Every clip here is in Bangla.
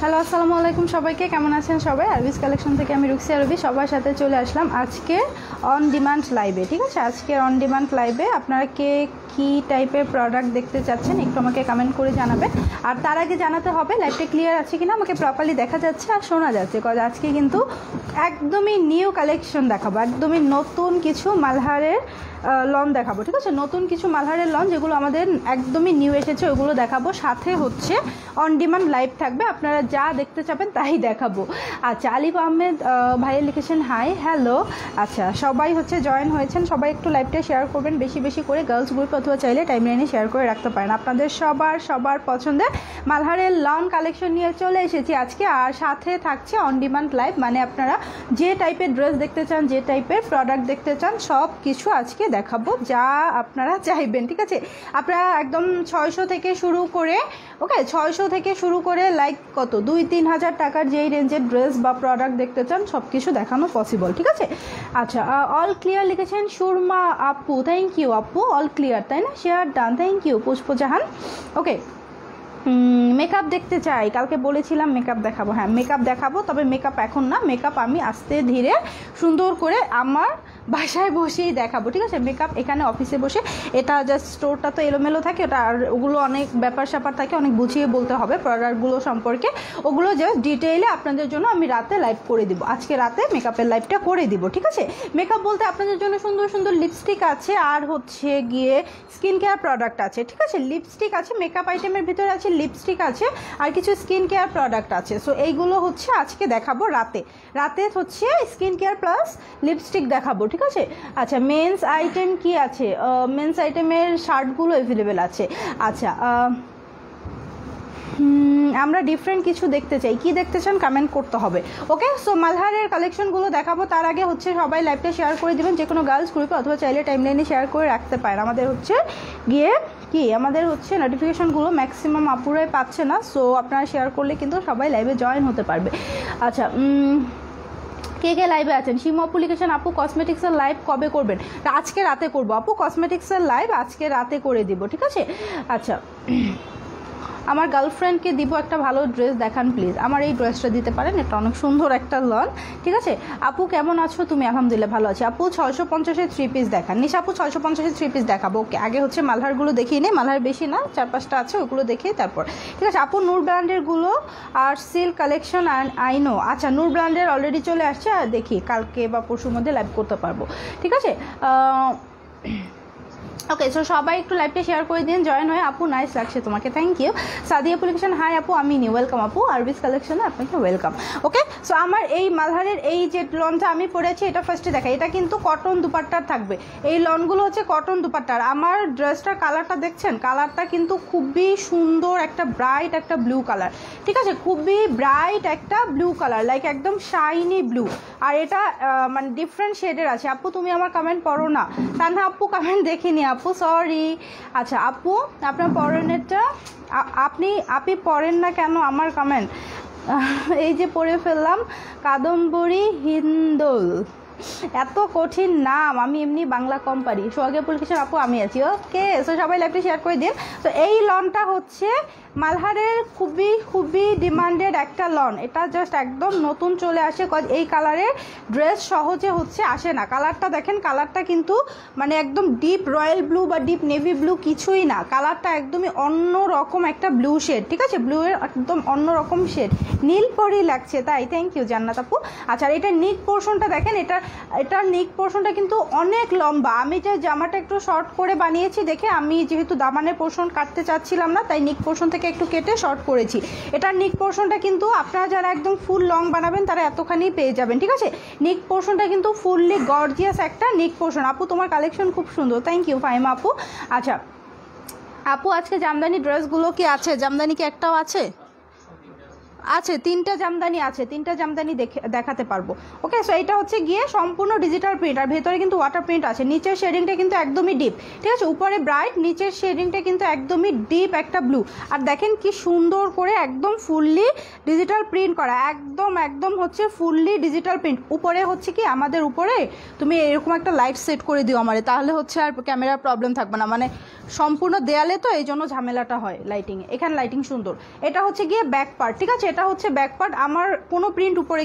হ্যালো, আসসালামু আলাইকুম সবাইকে। কেমন আছেন সবাই? আরবিস কালেকশন থেকে আমি রুকসি আরবি সবার সাথে চলে আসলাম আজকে অন ডিমান্ড লাইভে। ঠিক আছে, আজকে অন ডিমান্ড লাইভে আপনারা কে কী টাইপের প্রোডাক্ট দেখতে চাচ্ছেন একটু আমাকে কমেন্ট করে জানাবেন। আর তার আগে জানাতে হবে লাইভটা ক্লিয়ার আছে কিনা, আমাকে প্রপারলি দেখা যাচ্ছে আর শোনা যাচ্ছে। কজ আজকে কিন্তু একদমই নিউ কালেকশন দেখাবো, একদমই নতুন কিছু মালহারের লন দেখাবো। ঠিক আছে, নতুন কিছু মালহারের লন যেগুলো আমাদের একদমই নিউ এসেছে ওগুলো দেখাবো। সাথে হচ্ছে অন ডিমান্ড লাইভ থাকবে, আপনারা যা দেখতে চাবেন তাই দেখাবো। আচ্ছা, আলিফ আহমেদ ভাইয়া লিখেছেন হাই, হ্যালো। আচ্ছা, সবাই হচ্ছে জয়েন হয়েছেন, সবাই একটু লাইভটা শেয়ার করবেন বেশি বেশি করে। গার্লস গ্রুপ অথবা চাইলে টাইমলাইনে শেয়ার করে রাখতে পারেন। আপনাদের সবার পছন্দের মালহারের লন কালেকশন নিয়ে চলে এসেছি আজকে। আর সাথে থাকছে অন ডিমান্ড লাইভ, মানে আপনারা যে টাইপের ড্রেস দেখতে চান, যে টাইপের প্রোডাক্ট দেখতে চান, সব কিছু আজকে দেখাবো যা আপনারা চাইবেন। ঠিক আছে, আপনারা একদম 600 থেকে শুরু করে, ওকে, 600 থেকে শুরু করে লাইক কত 2-3 হাজার টাকার যেই রেঞ্জের ড্রেস বা প্রোডাক্ট দেখতে চান সব কিছু দেখানো পসিবল। ঠিক আছে, আচ্ছা, অল ক্লিয়ার লিখেছেন সুরমা আপু, থ্যাংক ইউ আপু, অল ক্লিয়ার তাই না? Share done, thank you Pushpajahan. Okay, makeup দেখতে চাই, কালকে বলেছিলাম মেকআপ দেখাবো। হ্যাঁ, মেকআপ দেখাবো, তবে মেকআপ এখন না, মেকআপ আমি আস্তে ধীরে সুন্দর করে আমার বাসায় বসেই দেখাবো। ঠিক আছে, মেকআপ এখানে অফিসে বসে, এটা জাস্ট স্টোরটা তো এলোমেলো থাকে, ওটা আর ওগুলো অনেক ব্যাপার স্যাপার থাকে, অনেক বুঝিয়ে বলতে হবে প্রোডাক্টগুলো সম্পর্কে। ওগুলো জাস্ট ডিটেইলে আপনাদের জন্য আমি রাতে লাইভ করে দিব, আজকে রাতে মেকআপের লাইভটা করে দিব। ঠিক আছে, মেকআপ বলতে আপনাদের জন্য সুন্দর সুন্দর লিপস্টিক আছে, আর হচ্ছে গিয়ে স্কিন কেয়ার প্রোডাক্ট আছে। ঠিক আছে, লিপস্টিক আছে, মেকআপ আইটেমের ভিতরে আছে, লিপস্টিক আছে, আর কিছু স্কিন কেয়ার প্রোডাক্ট আছে। সো এইগুলো হচ্ছে আজকে দেখাবো রাতে। রাতে হচ্ছে স্কিন কেয়ার প্লাস লিপস্টিক দেখাবো। ঠিক আছে, আচ্ছা, মেন্স আইটেম কি আছে? মেন্স আইটেমের শার্টগুলো অ্যাভেলেবেল আছে। আচ্ছা, আমরা ডিফারেন্ট কিছু দেখতে চাই, কি দেখতে চান কমেন্ট করতে হবে। ওকে, সো মালহারের কালেকশনগুলো দেখাবো, তার আগে হচ্ছে সবাই লাইভটা শেয়ার করে দেবেন, যে কোনো গার্লস গ্রুপে অথবা চাইলে টাইমলাইনে শেয়ার করে রাখতে পারেন। আমাদের হচ্ছে গিয়ে কি, আমাদের হচ্ছে নোটিফিকেশনগুলো ম্যাক্সিমাম আপুরাই পাচ্ছে না, সো আপনারা শেয়ার করলে কিন্তু সবাই লাইভে জয়েন হতে পারবে। আচ্ছা, কে কে লাইভে আছেন? শিমু আপু লিখেছেন আপু কসমেটিক্সের লাইভ কবে করবেন? আজকে রাতে করবো আপু, কসমেটিক্সের লাইভ আজকে রাতে করে দিব। ঠিক আছে, আচ্ছা, আমার গার্লফ্রেন্ডকে দিব একটা ভালো ড্রেস দেখান প্লিজ। আমার এই ড্রেসটা দিতে পারেন, এটা অনেক সুন্দর একটা লন। ঠিক আছে, আপু কেমন আছো তুমি? আলহামদুলিল্লাহ ভালো আছি আপু। 650-এর 3 পিস দেখান। নিশা আপু 650-এর 3 পিস দেখাবো। ওকে, আগে হচ্ছে মালহারগুলো দেখিয়ে নেই, মালহার বেশি না, 4-5টা আছে, ওগুলো দেখিয়ে তারপর। ঠিক আছে আপু, নূর ব্র্যান্ডেরগুলো আর সিল্ক কালেকশন আইনো। আচ্ছা, নূর ব্র্যান্ডের অলরেডি চলে আসছে, আর দেখি কালকে বা পরশুর মধ্যে লাইভ করতে পারবো। ঠিক আছে, ওকে, সো সবাই একটু লাইভটা শেয়ার করে দিন জয়েন হয়ে। আপু নাইস লাগছে তোমাকে, থ্যাংক ইউ। সাদিয়া আপু লিখেছেন হাই আপু, আমি নি, ওয়েলকাম আপু, আরবিস কালেকশনে আপনাকে ওয়েলকাম। ওকে, সো আমার এই মালহারের এই যে লনটা আমি পরেছি এটা ফার্স্টে দেখাই। এটা কিন্তু কটন দুপাট্টার থাকবে, এই লনগুলো হচ্ছে কটন দুপাট্টার। আমার ড্রেসটার কালারটা দেখছেন, কালারটা কিন্তু খুবই সুন্দর, একটা ব্রাইট একটা ব্লু কালার। ঠিক আছে, খুবই ব্রাইট একটা ব্লু কালার, লাইক একদম শাইনি ব্লু। আর এটা মানে ডিফারেন্ট শেডের আছে। আপু তুমি আমার কমেন্ট পড়ো না, তানহা আপু কমেন্ট দেখিনি আপু, সরি। আচ্ছা আপু, আপনার পড়েনেরটা আপনি পড়েন না কেন আমার কমেন্ট? এই যে পড়ে ফেললাম, কাদম্বরী হিন্দোল, এত কঠিন নাম, আমি এমনি বাংলা কম পারি। সোহাগে আপু লিখেছেন আপু আমি আছি। ওকে, সো সবাই লাইভটা শেয়ার করে দিন। তো এই লনটা হচ্ছে মালহারের খুবই ডিমান্ডেড একটা লন। এটা জাস্ট একদম নতুন চলে আসে, কজ এই কালারের ড্রেস সহজে হচ্ছে আসে না। কালারটা দেখেন, কালারটা কিন্তু মানে একদম ডিপ রয়্যাল ব্লু বা ডিপ নেভি ব্লু কিছুই না, কালারটা একদমই অন্য রকম একটা ব্লু শেড। ঠিক আছে, ব্লু এর একদম অন্য রকম শেড, নীল পরি লাগছে তাই, থ্যাংক ইউ জান্নাত আপু। আচ্ছা, এটা নিক পোর্শনটা দেখেন, এটার নিক পোর্শনটা কিন্তু অনেক লম্বা। আমি যে জামাটা একটু শর্ট করে বানিয়েছি দেখে, আমি যেহেতু দামানের পোর্শন কাটতে চাচ্ছিলাম না, তাই নিক পোর্শন থেকে একটু কেটে শর্ট করেছি। এটার নিক পোর্শনটা কিন্তু আপনারা যারা একদম ফুল লং বানাবেন তারা এতখানি পেয়ে যাবেন। ঠিক আছে, নিক পোর্শনটা কিন্তু ফুললি গর্জিয়াস একটা নিক পোর্শন। আপু তোমার কালেকশন খুব সুন্দর, থ্যাংক ইউ ফাইমা আপু। আচ্ছা আপু, আজকে জামদানি ড্রেসগুলো কি আছে? জামদানি কি একটাও আছে? আছে, 3টা জামদানি আছে, 3টা জামদানি দেখাতে পারবো। ওকে, সো এটা হচ্ছে গিয়ে সম্পূর্ণ ডিজিটাল প্রিন্ট, আর ভেতরে কিন্তু ওয়াটার প্রিন্ট আছে। নিচের শেডিংটা কিন্তু একদমই ডিপ, ঠিক আছে, উপরে ব্রাইট, নিচের শেডিংটা কিন্তু একদমই ডিপ একটা ব্লু। আর দেখেন কি সুন্দর করে একদম ফুললি ডিজিটাল প্রিন্ট করা, একদম একদম হচ্ছে ফুললি ডিজিটাল প্রিন্ট। উপরে হচ্ছে কি আমাদের উপরে তুমি এরকম একটা লাইট সেট করে দিও আমারে, তাহলে হচ্ছে আর ক্যামেরার প্রবলেম থাকবে না, মানে সম্পূর্ণ দেয়ালে তো এই জন্য ঝামেলাটা হয় লাইটিংয়ে। এখানে লাইটিং সুন্দর। এটা হচ্ছে গিয়ে ব্যাক পার্ট, ঠিক আছে, এটা হচ্ছে ব্যাক পার্ট। আমার কোনো প্রিন্ট উপরে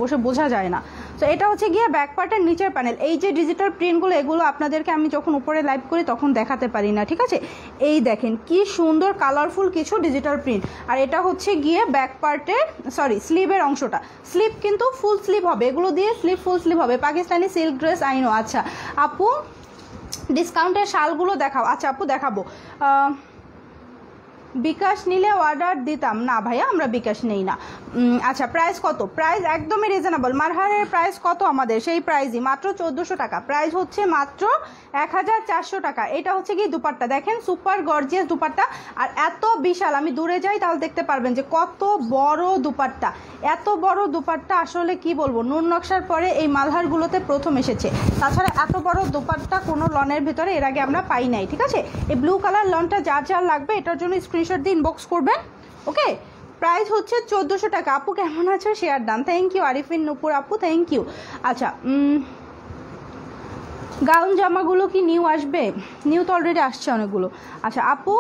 বসে বোঝা যায় না। তো এটা হচ্ছে গিয়ে ব্যাক পার্টের নিচের প্যানেল। এই যে ডিজিটাল প্রিন্টগুলো, এগুলো আপনাদেরকে আমি যখন উপরে লাইভ করি তখন দেখাতে পারি না, ঠিক আছে। এই দেখেন কি সুন্দর কালারফুল কিছু ডিজিটাল প্রিন্ট। আর এটা হচ্ছে গিয়ে ব্যাক পার্টের স্লিভের অংশটা। স্লিভ কিন্তু ফুল স্লিভ হবে, এগুলো দিয়ে স্লিভ ফুল স্লিভ হবে। পাকিস্তানি সিল্ক ড্রেস আইনো। আচ্ছা আপু ডিসকাউন্টের শালগুলো দেখাও। আচ্ছা আপু দেখাবো। বিকাশ নিলে অর্ডার দিতাম না ভাইয়া, আমরা বিকাশ নেই না। আচ্ছা প্রাইস কত? প্রাইস একদমই রিজনেবল। মারহারের প্রাইস কত আমাদের? সেই প্রাইসই, মাত্র 1400 টাকা। প্রাইস হচ্ছে মাত্র 1400 টাকা। এটা হচ্ছে কি দুপাট্টা, দেখেন সুপার গর্জিয়াস দুপাট্টা। আর এত বিশাল, আমি দূরে যাই তাহলে দেখতে পারবেন যে কত বড় দুপাট্টা। এত বড় দুপাট্টা আসলে কি বলবো, নূর নকশার পরে এই মালহারগুলোতে প্রথম এসেছে। তাছাড়া এত বড় দুপাট্টা কোনো লনের ভিতরে এর আগে আমরা পাই নাই, ঠিক আছে। এই ব্লু কালার লনটা যার যার লাগবে এটার জন্য স্ক্রিনশট দিয়ে ইনবক্স করবেন। ওকে, প্রাইস হচ্ছে 1400 টাকা। আপু কেমন আছো? Share done, thank you. Arifin Nupur আপু থ্যাংক ইউ। আচ্ছা গাউন জামাগুলো কি নিউ আসবে? নিউ তো অলরেডি আসছে অনেকগুলো। আচ্ছা আপু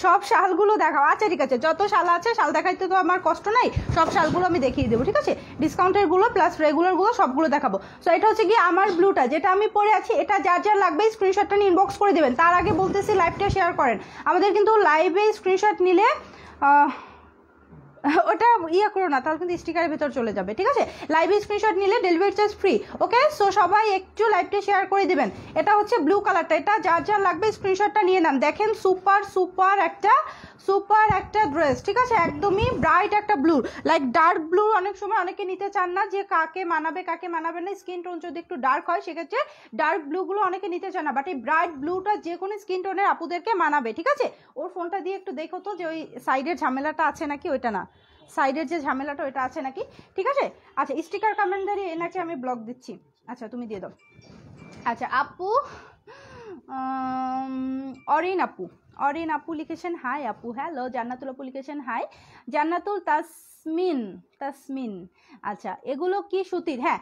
সব শালগুলো দেখাও। আচ্ছা ঠিক আছে, যত শাল আছে শাল দেখাইতে তো আমার কষ্ট নাই, সব শালগুলো আমি দেখিয়ে দেবো, ঠিক আছে। ডিসকাউন্টেরগুলো প্লাস রেগুলারগুলো সবগুলো দেখাবো। সো এটা হচ্ছে কি আমার ব্লুটা যেটা আমি পরে আছি, এটা যার যার লাগবে স্ক্রিনশটটা নিয়ে ইনবক্স করে দেবেন। তার আগে বলতেছি লাইভটা শেয়ার করেন। আমাদের কিন্তু লাইভে স্ক্রিনশট নিলে ওটা করো না, তাহলে কিন্তু স্টিকারের ভেতর চলে যাবে, ঠিক আছে। লাইভ স্ক্রিনশট নিলে ডেলিভারি চার্জ ফ্রি। ওকে, সো সবাই একটু লাইভটা শেয়ার করে দিবেন। এটা হচ্ছে ব্লু কালারটা, এটা যার যার লাগবে স্ক্রিনশটটা নিয়ে নেন। দেখেন সুপার একটা ড্রেস, ঠিক আছে, একদমই ব্রাইট একটা ব্লু, লাইক ডার্ক ব্লু। অনেক সময় অনেকে নিতে চান না যে কাকে মানাবে কাকে মানাবে না, স্কিন টোন যদি একটু ডার্ক হয় সেক্ষেত্রে ডার্ক ব্লুগুলো অনেকে নিতে চান না, বাট এই ব্রাইট ব্লুটা যে কোনো স্কিন টোনের আপুদেরকে মানাবে, ঠিক আছে। ওর ফোনটা দিয়ে একটু দেখো তো যে ওই সাইডের ঝামেলাটা আছে নাকি, ওইটা না, সাইডের যে ঝামেলাটা ওইটা আছে নাকি, ঠিক আছে। আচ্ছা স্টিকার কমেন্টারি এনাকে আমি ব্লক দিচ্ছি। আচ্ছা তুমি দিয়ে দাও। আচ্ছা আপু অরিন আপু লিখেছেন হাই আপু। হ্যালো জান্নাতুল আপু লিখেছেন হাই। জান্নাতুল তাসমিন। আচ্ছা এগুলো কি সুতির? হ্যাঁ,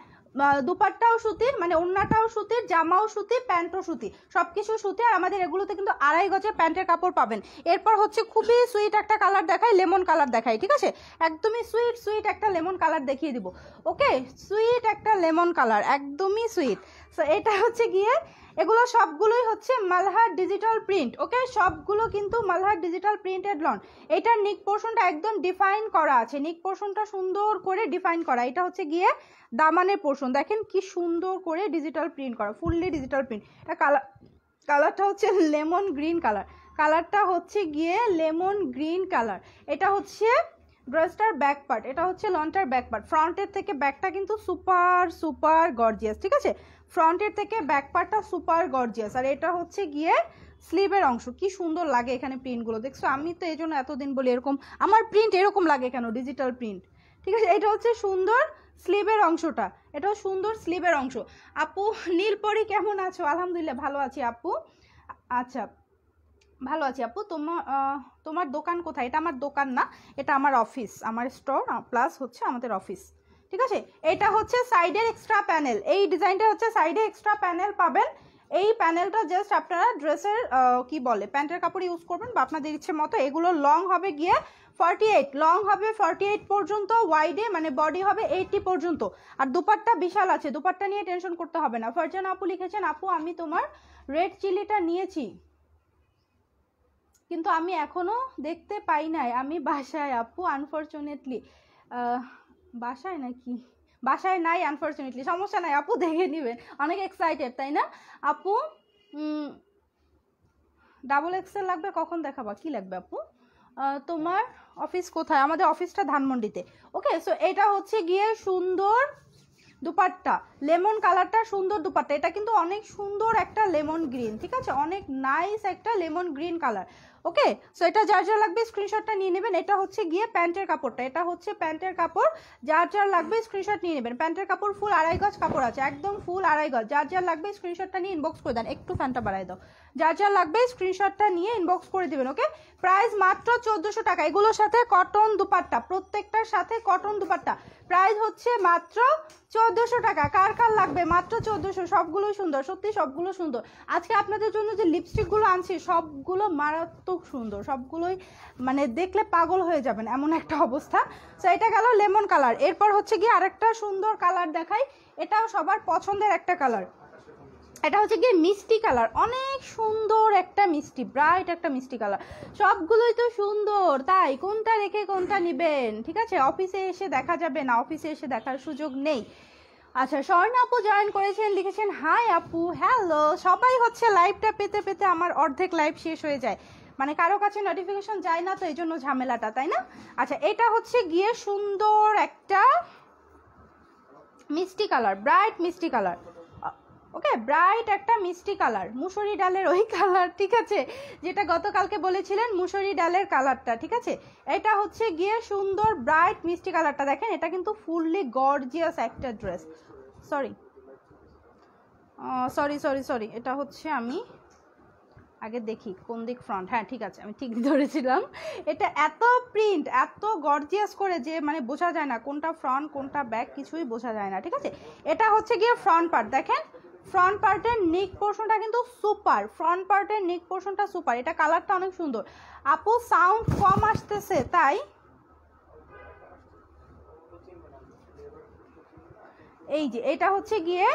দুপাট্টাও সুতির, মানে ওড়নাটাও সুতির, জামাও সুতির, প্যান্টও সুতির, সব কিছু সুতি। আর আমাদের এগুলোতে কিন্তু 2.5 গজের প্যান্টের কাপড় পাবেন। এরপর হচ্ছে খুবই সুইট একটা কালার দেখাই, লেমন কালার দেখাই, ঠিক আছে। একদমই সুইট একটা লেমন কালার দেখিয়ে দিব। ওকে, সুইট একটা লেমন কালার, একদমই সুইট। সো এটা হচ্ছে গিয়ে এগুলো সবগুলোই হচ্ছে মালহার ডিজিটাল প্রিন্ট। ওকে, সবগুলো কিন্তু মালহার ডিজিটাল প্রিন্টেড লন। এটার নিক পোর্শনটা একদম ডিফাইন করা আছে, নিক পোর্শনটা সুন্দর করে ডিফাইন করা। এটা হচ্ছে গিয়ে দামানের পোর্শন, দেখেন কি সুন্দর করে ডিজিটাল প্রিন্ট করা, ফুললি ডিজিটাল প্রিন্ট। এটা কালারটা হচ্ছে লেমন গ্রিন কালারটা হচ্ছে গিয়ে লেমন গ্রিন কালার। এটা হচ্ছে ড্রেসটার ব্যাক পার্ট, এটা হচ্ছে লনটার ব্যাক পার্ট। ফ্রন্টের থেকে ব্যাকটা কিন্তু সুপার গর্জিয়াস, ঠিক আছে। ফ্রন্টের থেকে ব্যাক পার্টটা সুপার গর্জিয়াস। আর এটা হচ্ছে গিয়ে স্লিভের অংশ, কি সুন্দর লাগে এখানে প্রিন্টগুলো, দেখছো। আমি তো এই জন্য এতদিন বলি এরকম আমার প্রিন্ট এরকম লাগে কেন, ডিজিটাল প্রিন্ট, ঠিক আছে। এটা হচ্ছে সুন্দর স্লিভের অংশটা, এটাও সুন্দর স্লিভের অংশ। আপু নীলপরি কেমন আছো? আলহামদুলিল্লাহ ভালো আছি আপু। আচ্ছা ভালো আছি আপু। তোমার দোকান কোথায়? এটা আমার দোকান না, এটা আমার অফিস, আমার স্টোর প্লাস হচ্ছে আমাদের অফিস, ঠিক আছে। এটা হচ্ছে সাইডের এক্সট্রা প্যানেল, এই ডিজাইনটা হচ্ছে সাইডে এক্সট্রা প্যানেল পাবেন। এই প্যানেলটা জাস্ট আপনারা ড্রেসের কি বলে প্যান্টের কাপড় ইউজ করবেন বা আপনাদের ইচ্ছে মতো। এগুলো লং হবে গিয়ে 48, লং হবে 48 পর্যন্ত, ওয়াইডে মানে বডি হবে 80 পর্যন্ত। আর দুপাট্টা বিশাল আছে, দুপাট্টা নিয়ে টেনশন করতে হবে না। ফারজানা আপু লিখেছেন আপু আমি তোমার রেড চিলিটা নিয়েছি কিন্তু আমি এখনো দেখতে পাই নাই, আমি বাসায় আপু আনফরচুনেটলি। বাসায় নাকি? বাসায় নাই আনফরচুনেটলি, সমস্যা নাই আপু, দেখে নেবেন। অনেক এক্সাইটেড তাই না আপু? ডাবল এক্সেল লাগবে, কখন দেখাবা? কি লাগবে আপু? তোমার অফিস কোথায়? আমাদের অফিসটা ধানমন্ডিতে। ওকে, সো এটা হচ্ছে গিয়ে সুন্দর দুপাট্টা, লেমন কালারটা সুন্দর দুপাট্টা। এটা কিন্তু অনেক সুন্দর একটা লেমন গ্রিন, ঠিক আছে, অনেক নাইস একটা লেমন গ্রিন কালার। ওকে, সো এটা যার যার লাগবে স্ক্রিনশটটা নিয়ে নেবেন। এটা হচ্ছে গিয়ে প্যান্টের কাপড়টা, এটা হচ্ছে প্যান্টের কাপড়, যার যার লাগবে স্ক্রিনশট নিয়ে নেবেন। প্যান্টের কাপড় ফুল 2.5 গজ কাপড় আছে, একদম ফুল 2.5 গজ। যার যার লাগবে স্ক্রিনশটটা নিয়ে ইনবক্স করে দেন, একটু ফ্যানটা বাড়াই দাও। যার যার লাগবে স্ক্রিনশটটা নিয়ে ইনবক্স করে দিবেন। ওকে, প্রাইস মাত্র 1400 টাকা। এগুলোর সাথে কটন দুপাট্টা, প্রত্যেকটার সাথে কটন দুপাট্টা, প্রাইস হচ্ছে মাত্র 1400 টাকা। কার কার লাগবে? মাত্র 1400। সবগুলোই সুন্দর, সত্যি সবগুলো সুন্দর। আজকে আপনাদের জন্য যে লিপস্টিকগুলো আনছি সবগুলো মারাত্মক সুন্দর, সবগুলোই মানে দেখলে পাগল হয়ে যাবেন এমন একটা অবস্থা। তো এটা গেল লেমন কালার। এরপর হচ্ছে গিয়ে আরেকটা সুন্দর কালার দেখাই, এটাও সবার পছন্দের একটা কালার। এটা হচ্ছে গিয়ে মিষ্টি কালার, অনেক সুন্দর একটা মিষ্টি, ব্রাইট একটা মিষ্টি কালার। সবগুলোই তো সুন্দর, তাই কোনটা রেখে কোনটা নেবেন? ঠিক আছে, অফিসে এসে দেখা যাবে না, অফিসে এসে দেখার সুযোগ নেই। আচ্ছা, স্বর্ণা আপু জয়েন করেছেন, লিখেছেন হাই আপু, হ্যালো। সবাই হচ্ছে লাইভটা পেতে পেতে আমার অর্ধেক লাইভ শেষ হয়ে যায়, মানে কারো কাছে নোটিফিকেশন যায় না, তো এই জন্য ঝামেলাটা, তাই না? আচ্ছা, এটা হচ্ছে গিয়ে সুন্দর একটা মিষ্টি কালার, ব্রাইট মিষ্টি কালার। ওকে, ব্রাইট একটা মিষ্টি কালার, মুসুরি ডালের ওই কালার, ঠিক আছে, যেটা গতকালকে বলেছিলেন মুসুরি ডালের কালারটা, ঠিক আছে। এটা হচ্ছে গিয়ে সুন্দর ব্রাইট মিষ্টি কালারটা, দেখেন এটা কিন্তু ফুললি গর্জিয়াস একটা dress. Sorry sorry sorry sorry, এটা হচ্ছে আমি আগে দেখি কোন দিক ফ্রন্ট, হ্যাঁ ঠিক আছে, আমি ঠিক ধরেছিলাম। এটা এত প্রিন্ট, এত গর্জিয়াস করে যে মানে বোঝা যায় না কোনটা ফ্রন্ট কোনটা ব্যাক, কিছুই বোঝা যায় না, ঠিক আছে। এটা হচ্ছে গিয়ে ফ্রন্ট পার্ট, দেখেন ফ্রন্ট পার্টের নেক পোর্শনটা কিন্তু সুপার, ফ্রন্ট পার্টের নেক পোর্শনটা সুপার। এটা কালারটা অনেক সুন্দর। আপু সাউন্ড কম আসতেছে তাই, এই যে এটা হচ্ছে গিয়ে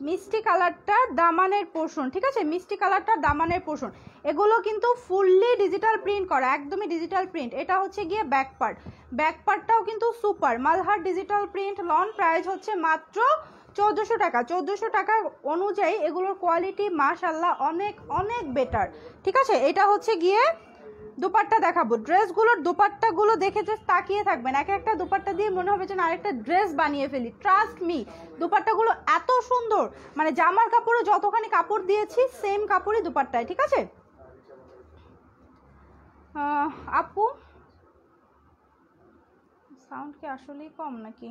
মিষ্টি কালারটার দামানের পোর্শন, ঠিক আছে, মিষ্টি কালারটার দামানের পোর্শন। এগুলো কিন্তু ফুললি ডিজিটাল প্রিন্ট করা, একদমই ডিজিটাল প্রিন্ট। এটা হচ্ছে গিয়ে ব্যাক পার্ট, ব্যাক পার্টটাও কিন্তু super Malhar digital print lawn. Price হচ্ছে মাত্র 1400 টাকা। 1400 টাকার অনুযায়ী এগুলোর কোয়ালিটি মাশাল্লাহ অনেক অনেক বেটার, ঠিক আছে। এটা হচ্ছে গিয়ে দুপাট্টা দেখাবো, ড্রেসগুলোর দুপাট্টাগুলো দেখে জাস্ট তাকিয়ে থাকবেন, এক একটা দুপাট্টা দিয়ে মনে হবে যে না আরেকটা ড্রেস বানিয়ে ফেলি। ট্রাস্ট মি, দুপাট্টাগুলো এত সুন্দর, মানে জামার কাপড়ে যতখানি কাপড় দিয়েছি সেম কাপড়ই দুপাট্টায়, ঠিক আছে। আপু সাউন্ড কি আসলেই কম নাকি?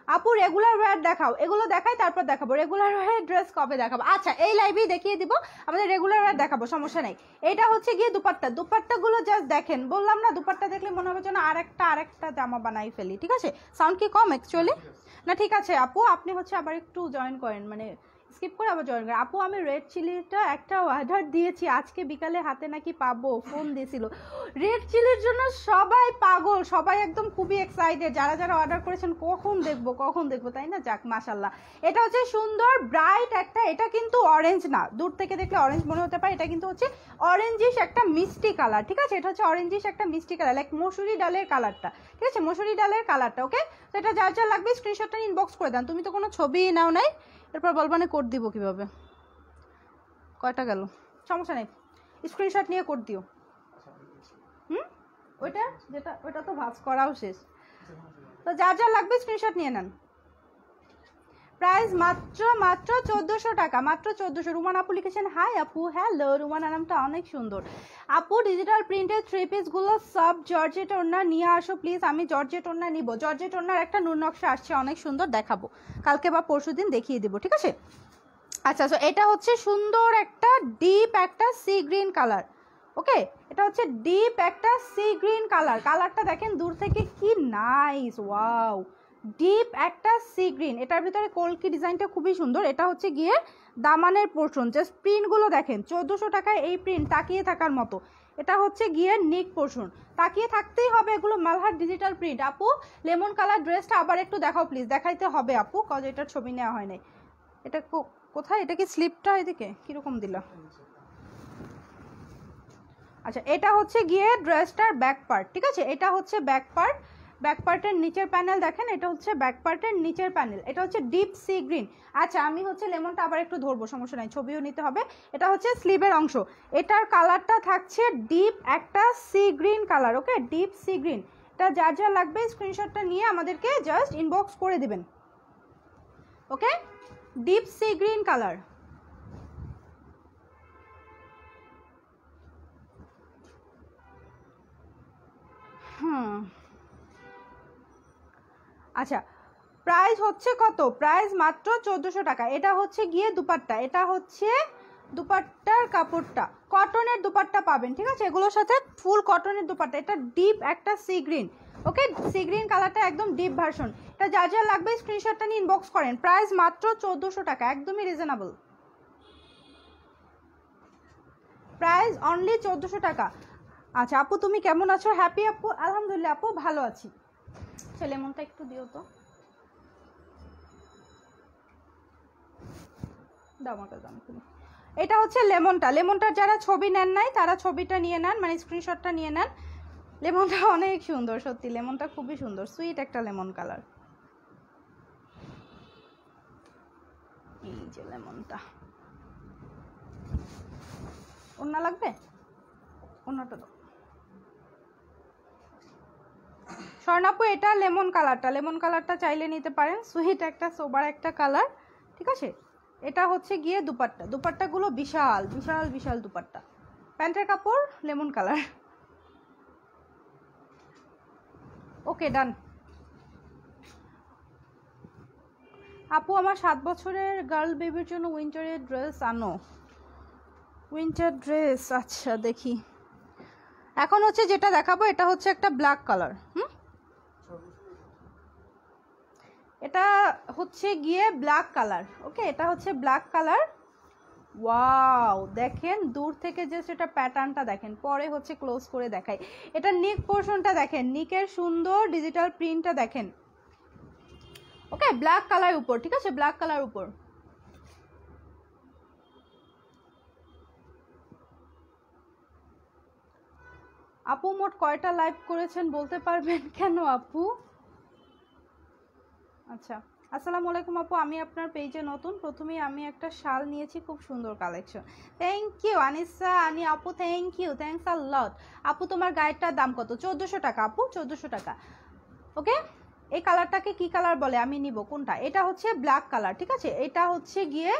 আপু রেগুলার ওয়্যার দেখাও, এগুলো দেখাই তারপর দেখাবো রেগুলার ওয়্যার ড্রেস কবে দেখাবো। আচ্ছা, এই লাইভেই দেখিয়ে দিব, আমাদের রেগুলার ওয়্যার দেখাবো, সমস্যা নেই। এটা হচ্ছে গিয়ে দুপাট্টা, দুপাট্টাগুলো জাস্ট দেখেন, বললাম না দুপাট্টা দেখলে মনে হবে যেন আরেকটা জামা বানাই ফেলি, ঠিক আছে। সাউন্ড কি কম অ্যাকচুয়ালি? না ঠিক আছে আপু, আপনি হচ্ছে আবার একটু জয়েন করেন, মানে স্কিপ করে আবার জয়েন করেন। আপু আমি রেড চিলিটা একটা অর্ডার দিয়েছি, আজকে বিকালে হাতে নাকি পাবো, ফোন দিয়েছিল। রেড চিলির জন্য সবাই পাগল, সবাই একদম খুবই এক্সাইটেড, যারা যারা অর্ডার করেছেন কখন দেখবো কখন দেখবো, তাই না? যাক মাশাল্লাহ, এটা হচ্ছে সুন্দর ব্রাইট একটা, এটা কিন্তু অরেঞ্জ না, দূর থেকে দেখলে অরেঞ্জ মনে হতে পারে, এটা কিন্তু হচ্ছে অরেঞ্জিশ একটা মিষ্টি কালার, ঠিক আছে। এটা হচ্ছে অরেঞ্জিশ একটা মিষ্টি কালার, লাইক মসুরি ডালের কালারটা, ঠিক আছে, মসুরি ডালের কালারটা। ওকে, তো এটা যার যার লাগবে স্ক্রিনশটটা ইনবক্স করে দেন। তুমি তো কোনো ছবি নাও নাই, এরপর বলবানে কোড দিব কিভাবে, কয়টা গেল, সমস্যা নেই, স্ক্রিনশট নিয়ে কোড দিও। ওইটা যেটা, ওইটা তো ভাঁজ করাও শেষ, তো যার যার লাগবে স্ক্রিনশট নিয়ে নেন। প্রাইস মাত্র 1400 টাকা, মাত্র 1400। রুমান আপু লিখেছেন হাই আপু, হ্যালো। রুমানা নামটা অনেক সুন্দর। আপু ডিজিটাল প্রিন্টের 3 পিসগুলো সব জর্জেট ওড়না নিয়ে আসো প্লিজ, আমি জর্জেট ওড়না নিব। জর্জেট ওড়নার একটা নূর নকশা আসছে, অনেক সুন্দর, দেখাবো কালকে বা পরশু দিন দেখিয়ে দিব, ঠিক আছে। আচ্ছা, তো এটা হচ্ছে সুন্দর একটা ডিপ একটা সি গ্রিন কালার। ওকে, এটা হচ্ছে ডিপ একটা সি গ্রিন কালার, কালারটা দেখেন দূর থেকে কি নাইস, ওয়াও, ডিপ একটা সি গ্রিন। এটার ভিতরে কলকি ডিজাইনটা খুবই সুন্দর। এটা হচ্ছে গিয়ে দামানের পোর্শন, জাস্ট প্রিন্টগুলো দেখেন, 1400 টাকায় এই প্রিন্ট, তাকিয়ে থাকার মতো। এটা হচ্ছে গিয়ে নেক পোর্শন, তাকিয়ে থাকতেই হবে, এগুলো মালহার ডিজিটাল প্রিন্ট। আপু লেমন কালার ড্রেসটা আবার একটু দেখাও প্লিজ, দেখাইতে হবে আপু, কজ এটার ছবি নেওয়া হয় নাই। এটা কোথায়, এটা কি স্লিপটা এদিকে কিরকম দিলা? আচ্ছা, এটা হচ্ছে গিয়ে ড্রেসটার ব্যাক পার্ট, ঠিক আছে, এটা হচ্ছে ব্যাক পার্ট, ব্যাক পার্টের নিচের প্যানেল দেখেন, এটা হচ্ছে ব্যাক পার্টের নিচের প্যানেল। এটা হচ্ছে ডিপ সি গ্রিন। আচ্ছা, আমি হচ্ছে লেমনটা আবার একটু ধরবো, সমস্যা নাই, ছবিও নিতে হবে। এটা হচ্ছে স্লিভের অংশ, এটার কালারটা থাকছে ডিপ একটা সি গ্রিন কালার। ওকে, ডিপ সি গ্রিন। এটা যার যা লাগবে স্ক্রিনশটটা নিয়ে আমাদেরকে জাস্ট ইনবক্স করে দিবেন। ওকে, ডিপ সি গ্রিন কালার। আচ্ছা, প্রাইস হচ্ছে কত? প্রাইস মাত্র 1400 টাকা। এটা হচ্ছে গিয়ে দুপাট্টা, এটা হচ্ছে দুপাট্টার কাপড়টা, কটনের দুপাট্টা পাবেন, ঠিক আছে? এগুলোর সাথে ফুল কটনের দুপাট্টা। এটা ডিপ একটা সি গ্রিন, ওকে, সি গ্রিন কালারটা একদম ডিপ ভার্সন। এটা যা যা লাগবে স্ক্রিনশটটা নিয়ে ইনবক্স করেন। প্রাইস মাত্র 1400 টাকা, একদমই রিজনেবল প্রাইস, অনলি 1400 টাকা। আচ্ছা আপু তুমি কেমন আছো? হ্যাপি আপু, আলহামদুলিল্লাহ আপু ভালো আছি। আচ্ছা লেমনটা একটু দিও তো, দাও আমাকে দাম তুমি। এটা হচ্ছে লেমনটা, লেমনটার যারা ছবি নেন নাই তারা ছবিটা নিয়ে নেন, মানে স্ক্রিনশটটা নিয়ে নেন। লেমনটা অনেক সুন্দর, সত্যি লেমনটা খুবই সুন্দর, সুইট একটা লেমন কালার। এই যে লেমনটা, ওন্না লাগবে, ওন্নাটা দাও। স্বর্ণাপু এটা লেমন কালারটা, লেমন কালারটা চাইলে নিতে পারেন, সুইট একটা সোবার একটা কালার, ঠিক আছে? এটা হচ্ছে গিয়ে দুপাট্টা, দুপাট্টাগুলো বিশাল বিশাল বিশাল দুপাট্টা। প্যান্টের কাপড় লেমন কালার। ওকে ডান। আপু আমার 7 বছরের গার্ল বেবির জন্য উইন্টারের ড্রেস আনো। উইন্টার ড্রেস, আচ্ছা দেখি। এখন হচ্ছে যেটা দেখাবো এটা হচ্ছে একটা ব্ল্যাক কালার। এটা হচ্ছে গিয়ে ব্ল্যাক কালার, ওকে, এটা হচ্ছে ব্ল্যাক কালার। ওয়াও, দেখেন দূর থেকে জাস্ট এটা প্যাটার্নটা দেখেন, পরে হচ্ছে ক্লোজ করে দেখাই। এটা নিক পোর্শনটা দেখেন, নিকের সুন্দর ডিজিটাল প্রিন্টটা দেখেন, ওকে, ব্ল্যাক কালার উপর, ঠিক আছে, ব্ল্যাক কালার উপর। আপু মোট কয়টা লাইভ করেছেন বলতে পারবেন? কেন আপু? আচ্ছা, আসসালামু আলাইকুম আপু, আমি আপনার পেজে নতুন। প্রথমেই আমি একটা শাল নিয়েছি, খুব সুন্দর কালেকশন। থ্যাংক ইউ আনিসা আনি আপু, থ্যাংক ইউ, থ্যাংকস আ লট। আপু তোমার গায়েরটার দাম কত? 1400 টাকা আপু, 1400 টাকা, ওকে। এই কালারটাকে কি কালার বলে আমি নিব কোনটা? এটা হচ্ছে ব্ল্যাক কালার, ঠিক আছে, এটা হচ্ছে গিয়ে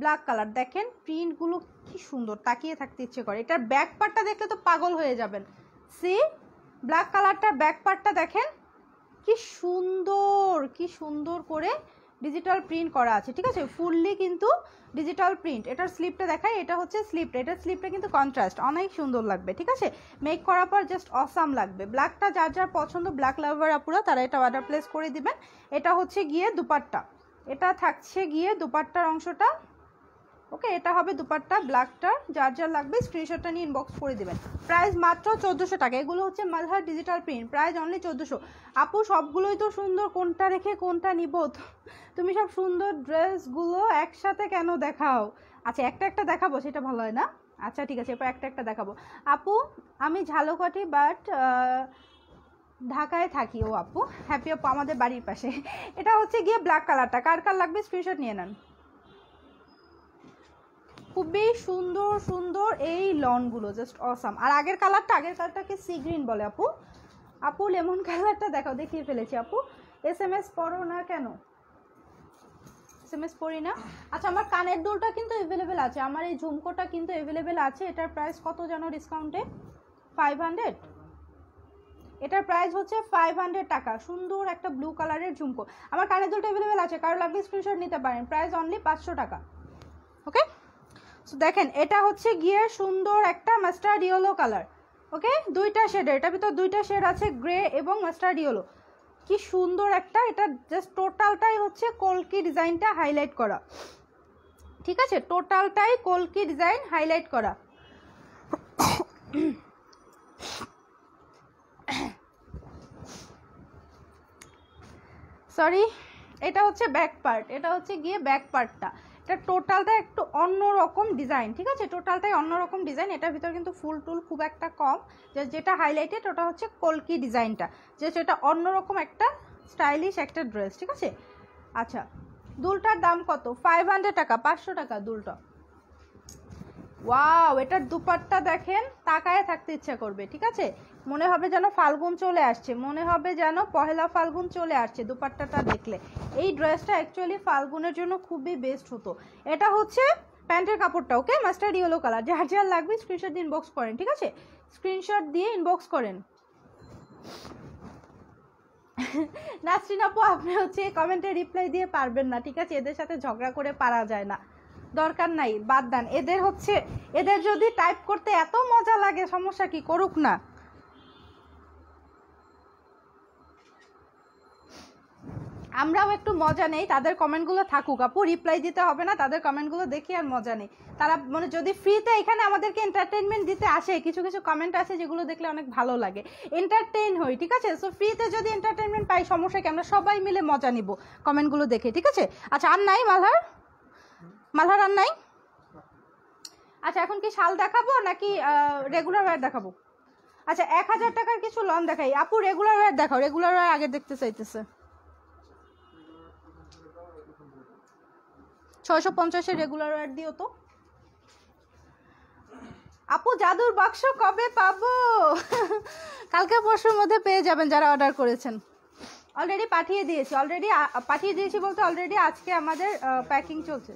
ব্ল্যাক কালার। দেখেন প্রিন্টগুলো কি সুন্দর, তাকিয়ে থাকতে ইচ্ছে করে। এটার ব্যাক পার্টটা দেখলে তো পাগল হয়ে যাবেন। সি ব্ল্যাক কালারটার ব্যাক পার্টটা দেখেন কি সুন্দর, কি সুন্দর করে ডিজিটাল প্রিন্ট করা আছে, ঠিক আছে, ফুললি কিন্তু ডিজিটাল প্রিন্ট। এটার স্লিপটা দেখাই, এটা হচ্ছে স্লিপটা, এটার স্লিপটা কিন্তু কন্ট্রাস্ট, অনেক সুন্দর লাগবে, ঠিক আছে, মেক করার পর জাস্ট অসাম লাগবে। ব্ল্যাকটা যার যার পছন্দ, ব্ল্যাক লাভার আপুরা তারা এটা অর্ডার প্লেস করে দিবেন। এটা হচ্ছে গিয়ে দুপাট্টা, এটা থাকছে গিয়ে দুপাট্টার অংশটা, ওকে, এটা হবে দুপাট্টা ব্ল্যাকটা। যার যার লাগবে স্ক্রিনশটটা নিয়ে ইনবক্স করে দেবেন। প্রাইস মাত্র 1400 টাকা। এগুলো হচ্ছে Malhar digital print, price only 1400। আপু সবগুলোই তো সুন্দর, কোনটা রেখে কোনটা নিব? তুমি সব সুন্দর ড্রেসগুলো একসাথে কেন দেখাও? আচ্ছা একটা একটা দেখাবো, সেটা ভালো হয় না? আচ্ছা ঠিক আছে, এরপর একটা একটা দেখাবো। আপু আমি ঝালকাঠি, বাট ঢাকায় থাকি। ও আপু, হ্যাপি আপু, আমাদের বাড়ির পাশে। এটা হচ্ছে গিয়ে ব্ল্যাক কালারটা, কার কার লাগবে স্ক্রিনশট নিয়ে নেন। খুবই সুন্দর সুন্দর এই লনগুলো, জাস্ট অসাম। আর আগের কালারটাকে সি গ্রিন বলে আপু। আপু লেমন কালারটা দেখাও, দেখিয়ে ফেলেছি আপু। SMS পড়ো না কেন? SMS পড়ি না। আচ্ছা আমার কানের দুলটা কিন্তু অ্যাভেলেবেল আছে, আমার এই ঝুমকোটা কিন্তু অ্যাভেলেবেল আছে। এটার প্রাইস কত জানো ডিসকাউন্টে? 500। এটার প্রাইস হচ্ছে 500 টাকা। সুন্দর একটা ব্লু কালারের ঝুমকো, আমার কানের দুলটা অ্যাভেলেবেল আছে, কারো লাগবে স্ক্রিনশট নিতে পারেন। প্রাইস অনলি 500 টাকা, ওকে। সো দেখেন এটা হচ্ছে গিয়ে সুন্দর একটা মাস্টার্ড ইয়েলো কালার, ওকে, দুইটা শেডের, এটার ভিতর দুইটা শেড আছে, গ্রে এবং মাস্টার্ড ইয়েলো। কি সুন্দর একটা, এটা জাস্ট টোটালটাই হচ্ছে কলকি ডিজাইনটা হাইলাইট করা, ঠিক আছে, টোটালটাই কলকি ডিজাইন হাইলাইট করা। সরি, এটা হচ্ছে ব্যাক পার্ট, এটা হচ্ছে গিয়ে ব্যাক পার্টটা। এটা টোটালটা একটু অন্যরকম ডিজাইন, ঠিক আছে, টোটালটাই অন্যরকম ডিজাইন। এটার ভিতর কিন্তু ফুল টুল খুব একটা কম, যেটা হাইলাইটেড ওটা হচ্ছে কলকি ডিজাইনটা, যেটা অন্যরকম একটা স্টাইলিশ একটা ড্রেস, ঠিক আছে। আচ্ছা দুলটার দাম কত? 500 টাকা, 500 টাকা দুলটা। ওয়াও, এটার দুপাট্টা দেখেন, তাকায় থাকতে ইচ্ছা করবে, ঠিক আছে, মনে হবে যেন ফাল্গুন চলে আসছে, মনে হবে যেন পহেলা ফাল্গুন চলে আসছে দুপাট্টাটা দেখলে। এই ড্রেসটা অ্যাকচুয়ালি ফাল্গুনের জন্য খুবই বেস্ট হতো। এটা হচ্ছে প্যান্টের কাপড়টা, ওকে, মাস্টার্ড ইয়েলো কালার। যার যার লাগবে স্ক্রিনশট দিয়ে ইনবক্স করেন, ঠিক আছে, স্ক্রিনশট দিয়ে ইনবক্স করেন। নাসরিন আপু আপনি হচ্ছে কমেন্টে রিপ্লাই দিয়ে পারবেন না, ঠিক আছে? এদের সাথে ঝগড়া করে পারা যায় না, দরকার নাই, বাদ দেন। এদের হচ্ছে, এদের যদি টাইপ করতে এত মজা লাগে, সমস্যা কি, করুক না। আমরাও একটু মজা নেই, তাদের কমেন্টগুলো থাকুক আপু, রিপ্লাই দিতে হবে না, তাদের কমেন্টগুলো দেখি আর মজা নেই। তারা মানে যদি ফ্রিতে এখানে আমাদেরকে এন্টারটেনমেন্ট দিতে আসে, কিছু কিছু কমেন্ট আছে যেগুলো দেখলে অনেক ভালো লাগে, এন্টারটেইন হই, ঠিক আছে? সো ফ্রিতে যদি এন্টারটেনমেন্ট পাই, সমস্যা কি, আমরা সবাই মিলে মজা নিব কমেন্টগুলো দেখে, ঠিক আছে? আচ্ছা, আর নাই মালহার, মালহার আর নাই? আচ্ছা, এখন কি শাল দেখাবো নাকি রেগুলার ওয়্যার দেখাবো? আচ্ছা, 1000 টাকার কিছু লন দেখাই আপু, রেগুলার ওয়্যার দেখাও, রেগুলার ওয়্যার আগে দেখতে চাইতেছে। 650-এর রেগুলার ওয়্যার দিও তো আপু। জাদুর বাক্স কবে পাবো? কালকে পরশুর মধ্যে পেয়ে যাবেন যারা অর্ডার করেছেন। অলরেডি পাঠিয়ে দিয়েছি, বলতে অলরেডি আজকে আমাদের প্যাকিং চলছে।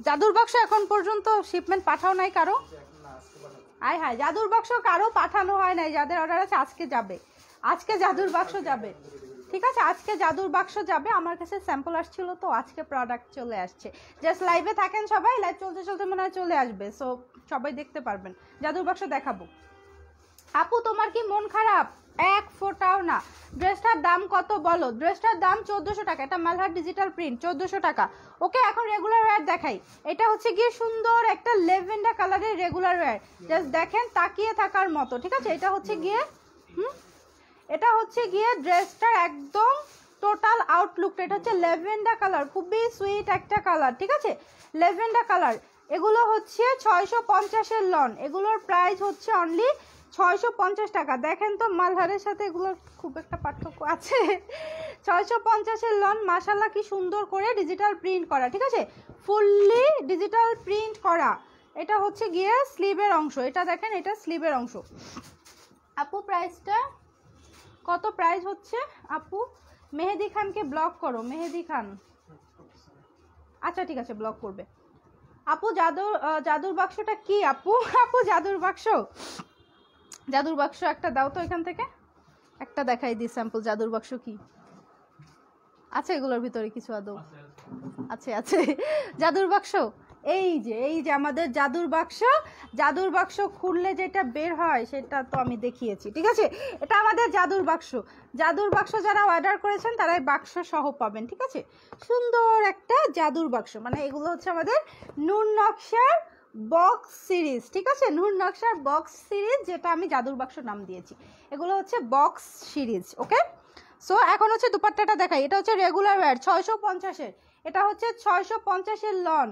জাদুর বাক্স এখন পর্যন্ত শিপমেন্ট পাঠাও নাই কারো? আয় হায়, জাদুর বাক্স কারো পাঠানো হয় নাই, যাদের অর্ডার আছে আজকে যাবে, আজকে জাদুর বাক্স যাবে, ঠিক আছে? আজকে জাদুর বাক্স যাবে। আমার কাছে স্যাম্পল আসছিল তো আজকে প্রোডাক্ট চলে আসছে। জাস্ট লাইভে থাকেন সবাই, লাইভ চলতে চলতে মনে হয় চলে আসবে, সো সবাই দেখতে পারবেন। জাদুর বাক্স দেখাবো। আপু তোমার কি মন খারাপ? এক ফোটাও না। ড্রেসটার দাম কত বলো? ড্রেসটার দাম 1400 টাকা, এটা মালহার ডিজিটাল প্রিন্ট, 1400 টাকা। ওকে, এখন রেগুলার ওয়্যার দেখাই। এটা হচ্ছে গিয়ে সুন্দর একটা লেভেন্ডার কালারের রেগুলার ওয়্যার, জাস্ট দেখেন তাকিয়ে থাকার মতো, ঠিক আছে? এটা হচ্ছে গিয়ে এটা হচ্ছে গিয়ে ড্রেসটার একদম টোটাল আউটলুকটা। এটা হচ্ছে লেভেন্ডার কালার, খুবই সুইট একটা কালার, ঠিক আছে? Lavender colour. এগুলো হচ্ছে 650-এর লন, এগুলোর প্রাইস হচ্ছে অনলি 650 টাকা। দেখেন তো মালহারের সাথে এগুলোর খুব একটা পার্থক্য আছে। 650-এর লন, মাশাআল্লাহ কি সুন্দর করে ডিজিটাল প্রিন্ট করা, ঠিক আছে? ফুললি ডিজিটাল প্রিন্ট করা। এটা হচ্ছে গিয়ে স্লিভের অংশ, এটা দেখেন, এটা স্লিভের অংশ। আপু প্রাইসটা কত? প্রাইস হচ্ছে আপু, মেহেদি খানকে ব্লক করো, মেহেদি খান। আচ্ছা ঠিক আছে, ব্লক করবে। আপু জাদুর বাক্সটা কি আপু? আপু জাদুর বাক্স একটা দাও তো, এখান থেকে একটা দেখাই দিই স্যাম্পল। জাদুর বাক্স কি আছে এগুলোর ভিতরে? কিছু আদৌ আছে জাদুর বাক্স। এই যে আমাদের জাদুর বাক্স খুললে যেটা বের হয় সেটা তো আমি দেখিয়েছি, ঠিক আছে? এটা আমাদের জাদুর বাক্স যারা অর্ডার করেছেন তারাই বাক্স সহ পাবেন, ঠিক আছে? সুন্দর একটা জাদুর বাক্স, মানে এগুলো হচ্ছে আমাদের নূর নকশার বক্স সিরিজ, ঠিক আছে? নূর নকশার বক্স সিরিজ, যেটা আমি জাদুর বাক্স নাম দিয়েছি। এগুলো হচ্ছে বক্স সিরিজ, ওকে? সো এখন হচ্ছে দুপাট্টাটা দেখাই। এটা হচ্ছে রেগুলার ওয়্যার 650-এর, এটা হচ্ছে 650-এর লন।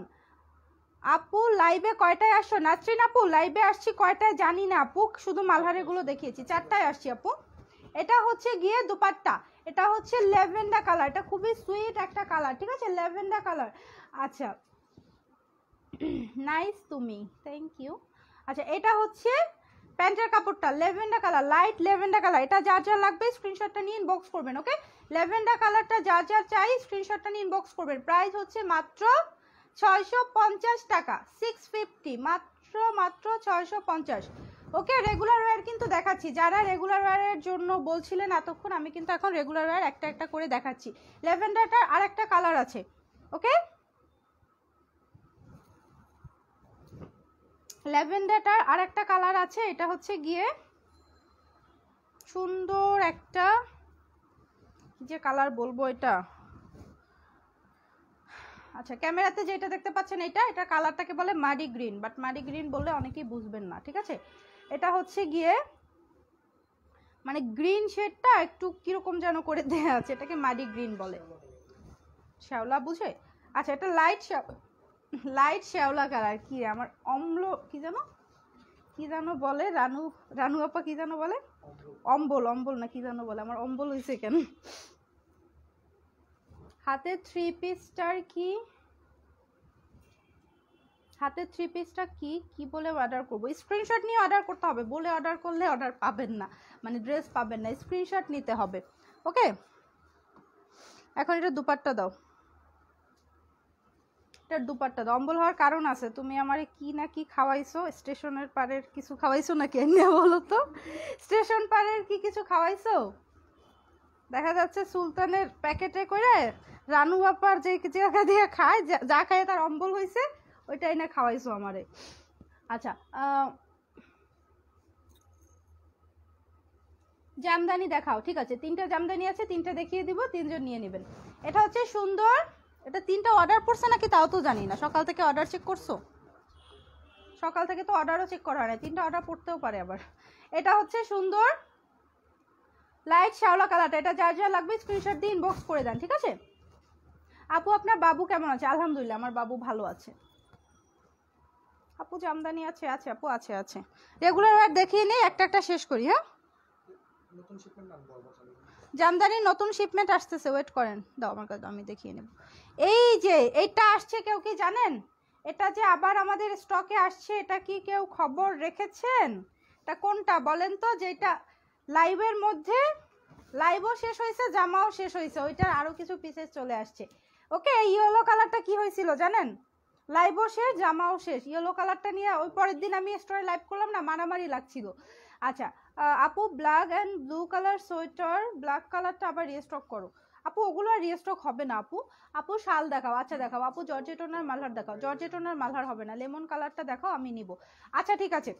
আপু লাইভে কয়টায় আসছো? নাসরিন আপু লাইভে আসছি কয়টায় জানি না আপু, শুধু মালহারেগুলো দেখিয়েছি, 4টায় আসছি আপু। এটা হচ্ছে গিয়ে দুপাট্টা, এটা হচ্ছে ল্যাভেন্ডার কালার, এটা খুবই সুইট একটা কালার, ঠিক আছে? Lavender colour. আচ্ছা, নাইস তুমি, থ্যাংক ইউ। আচ্ছা, এটা হচ্ছে প্যান্টের কাপড়টা, lavender colour, light lavender colour. এটা যার যার লাগবে স্ক্রিনশটটা নিয়ে ইনবক্স করবেন, ওকে? ল্যাভেন্ডার কালারটা যার যার চাই স্ক্রিনশটটা নিয়ে ইনবক্স করবেন। প্রাইস হচ্ছে মাত্র 650 টাকা, 650, মাত্র 650, ওকে? রেগুলার ওয়্যার কিন্তু দেখাচ্ছি, যারা রেগুলার ওয়্যারের জন্য বলছিলেন এতক্ষণ, আমি কিন্তু এখন রেগুলার ওয়্যার একটা একটা করে দেখাচ্ছি। ল্যাভেন্ডারটার আর একটা কালার আছে, ওকে? ল্যাভেন্ডারটার আর একটা কালার আছে, এটা হচ্ছে গিয়ে সুন্দর একটা, যে কালার বলবো এটা, আচ্ছা ক্যামেরাতে যেটা দেখতে পাচ্ছেন এটা কালারটাকে বলে muddy green, but muddy green বললে অনেকেই বুঝবেন না, ঠিক আছে? এটা হচ্ছে গিয়ে মানে গ্রিন শেডটা একটু কিরকম যেন করে দেওয়া আছে, এটাকে মাডি গ্রিন বলে, শ্যাওলা বুঝে? আচ্ছা, এটা লাইট শ্যাওলা কালার। কি আমার অম্ল কি জানো বলে, রানু আপা কি জানো বলে, অম্বল না কি জানো বলে, আমার অম্বল হয়েছে কেন? হাতে 3 পিসটার কি, হাতে 3 পিসটা কি বলে অর্ডার করবো? স্ক্রিনশট নিয়ে অর্ডার করতে হবে, বলে অর্ডার করলে অর্ডার পাবেন না, মানে ড্রেস পাবেন না, স্ক্রিনশট নিতে হবে, ওকে? এখন এটা দুপাট্টা দাও, এটার দুপাট্টা অম্বল হওয়ার কারণ আছে, তুমি আমারে কি না কি খাওয়াইছো, স্টেশনের পারের কিছু খাওয়াইছো নাকি এনে বলো তো, স্টেশন পারের কি কিছু খাওয়াইছো? দেখা যাচ্ছে সুলতানের প্যাকেটে করে রানু বাপার যে জায়গা দিয়ে খায়, যা খায় তার অম্বল হয়েছে, ওইটাই না খাওয়াইছো আমারে। আচ্ছা, জামদানি দেখাও। ঠিক আছে, 3টা জামদানি আছে, 3টা দেখিয়ে দিব, 3জন নিয়ে নেবেন। এটা হচ্ছে সুন্দর, এটা 3টা অর্ডার পড়ছে নাকি তাও তো জানি না। সকাল থেকে অর্ডার চেক করছো? সকাল থেকে তো অর্ডারও চেক করা হয় না, 3টা অর্ডার পড়তেও পারে আবার। এটা হচ্ছে সুন্দর লাইট শ্যাওলা কালারটা, এটা যার যা লাগবে স্ক্রিনশট দিয়ে ইনবক্স করে দেন। ঠিক আছে আপু, আপনার বাবু কেমন আছে? আলহামদুলিল্লাহ, আমার বাবু ভালো আছে। আপু জামদানি আছে? আছে আপু, আছে আছে। রেগুলার ওয়্যার দেখিয়ে নিই, একটা একটা শেষ করি। হ্যাঁ, জামদানির নতুন শিপমেন্ট আসতেছে, ওয়েট করেন, দাও আমার কাছে, আমি দেখিয়ে নেব। এই যে এইটা আসছে, কেউ কি জানেন এটা যে আবার আমাদের স্টকে আসছে? এটা কি কেউ খবর রেখেছেন? এটা কোনটা বলেন তো, যেটা লাইভের মধ্যে, লাইভও শেষ হয়েছে, জামাও শেষ হয়েছে, ওইটার আরো কিছু পিসেস চলে আসছে। ওকে, এই ইয়েলো কালারটা কি হয়েছিল জানেন? লাইভও শেষ, জামাও শেষ। ইয়েলো কালারটা নিয়ে ওই পরের দিন আমি স্টোরে লাইভ করলাম না, মারামারি লাগছিল। আচ্ছা আপু, black and blue colour sweater, black কালারটা আবার রিস্টক করো। আপু ওগুলো আর রিস্টক হবে না আপু। আপু শাল দেখাও। আচ্ছা দেখাও আপু, জর্জেটোনার মালহার দেখাও। জর্জেটোনার মালহার হবে না, লেমন কালারটা দেখাও, আমি নিব। আচ্ছা ঠিক আছে,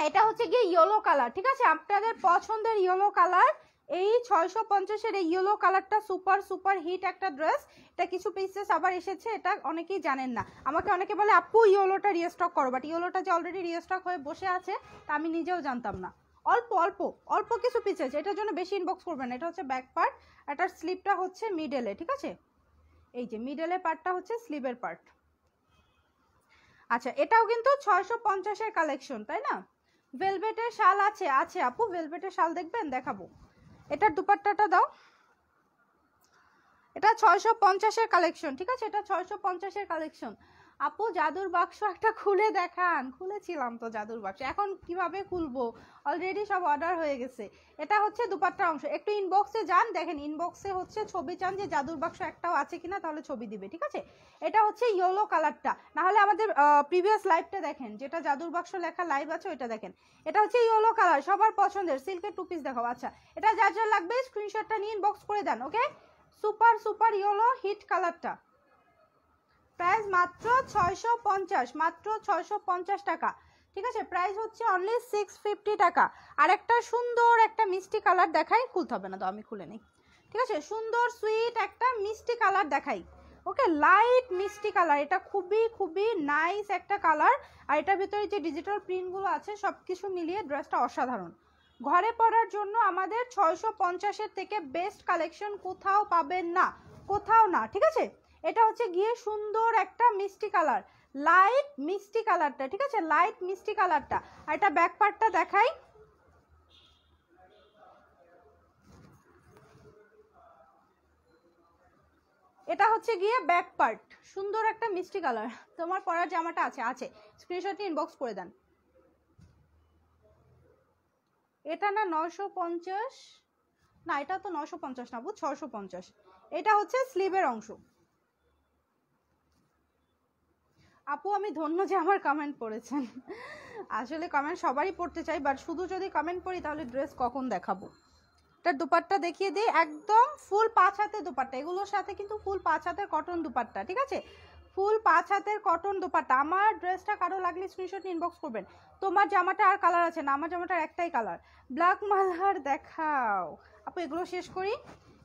এটা হচ্ছে গিয়ে ইয়েলো কালার। ঠিক আছে, আপনাদের পছন্দের ইয়েলো কালার, এই 650-এর এই ইয়েলো কালারটা সুপার সুপার হিট একটা ড্রেস। এটা কিছু পিসেস আবার এসেছে, এটা অনেকেই জানেন না। আমাকে অনেকে বলে আপু ইয়েলোটা রিস্টক করো, বাট ইয়েলোটা যে অলরেডি রিস্টক হয়ে বসে আছে তা আমি নিজেও জানতাম না। অল্প অল্প অল্প কিছু পিসেস, এটার জন্য বেশি ইনবক্স করবেন। এটা হচ্ছে ব্যাক পার্ট, এটার স্লিপটা হচ্ছে মিডলে। ঠিক আছে, এই যে মিডলে পার্টটা হচ্ছে স্লিভের পার্ট। আচ্ছা, এটাও কিন্তু 650-এর কালেকশন, তাই না? ভেলভেটের শাল আছে? আছে আপু, ভেলভেটের শাল দেখবেন, দেখাবো। এটার দুপাট্টাটা দাও। এটা 650-এর কালেকশন। ঠিক আছে, এটা 650-এর কালেকশন। আপু জাদুর বাক্স একটা খুলে দেখান। খুলেছিলাম তো জাদুর বাক্স, এখন কিভাবে খুলবো, অলরেডি সব অর্ডার হয়ে গেছে। এটা হচ্ছে দুপাট্টার অংশ। একটু ইনবক্সে যান, দেখেন ইনবক্সে হচ্ছে ছবি চান যে জাদুর বাক্স একটাও আছে কিনা, তাহলে ছবি দিবে। ঠিক আছে, এটা হচ্ছে ইয়েলো কালারটা, না হলে আমাদের প্রিভিয়াস লাইভটা দেখেন, যেটা জাদুর বাক্স লেখা লাইভ আছে ওইটা দেখেন। এটা হচ্ছে ইয়েলো কালার, সবার পছন্দের সিল্কের টু পিস দেখাও। আচ্ছা, এটা যার যার লাগবে স্ক্রিনশটটা নিয়ে ইনবক্স করে দেন। ওকে, সুপার সুপার ইয়েলো হিট কালারটা, প্রাইস মাত্র 650, মাত্র 650 টাকা। ঠিক আছে, প্রাইস হচ্ছে অনলি 650 টাকা। আর একটা সুন্দর একটা মিষ্টি কালার দেখাই, খুলতে হবে না তো, আমি খুলে নিই। ঠিক আছে, সুন্দর সুইট একটা মিষ্টি কালার দেখাই। ওকে, লাইট মিষ্টি কালার, এটা খুবই খুবই নাইস একটা কালার। আর এটার ভিতরে যে ডিজিটাল প্রিন্টগুলো আছে সব কিছু মিলিয়ে ড্রেসটা অসাধারণ। ঘরে পরার জন্য আমাদের 650-এর থেকে বেস্ট কালেকশন কোথাও পাবেন না, কোথাও না। ঠিক আছে, এটা হচ্ছে গিয়ে সুন্দর একটা মিষ্টি কালার, লাইট মিষ্টি কালারটা। ঠিক আছে, লাইট মিষ্টি কালারটা। আর এটা ব্যাক পার্টটা দেখাই। এটা হচ্ছে গিয়ে ব্যাক পার্ট, সুন্দর একটা মিষ্টি কালার। তোমার পরার জামাটা আছে? আছে, স্ক্রিনশট ইনবক্স করে দেন। এটা না 950, না এটা তো 950 না, 650। এটা হচ্ছে স্লিভের অংশ। আপু আমি ধন্য যে আমার কমেন্ট পড়েছেন। আসলে কমেন্ট সবারই পড়তে চাই, বাট শুধু যদি কমেন্ট পড়ি তাহলে ড্রেস কখন দেখাবো। এটার দুপাট্টা দেখিয়ে দিই, একদম ফুল 5 হাতের দুপাট্টা, এগুলোর সাথে কিন্তু ফুল 5 হাতের কটন দুপাট্টা। ঠিক আছে, ফুল 5 হাতের কটন দুপাট্টা। আমার ড্রেসটা কারো লাগলে স্ক্রিনশট ইনবক্স করবেন। তোমার জামাটা আর কালার আছে না? আমার জামাটার একটাই কালার, ব্ল্যাক মালহার দেখাও। আপু এগুলো শেষ করি।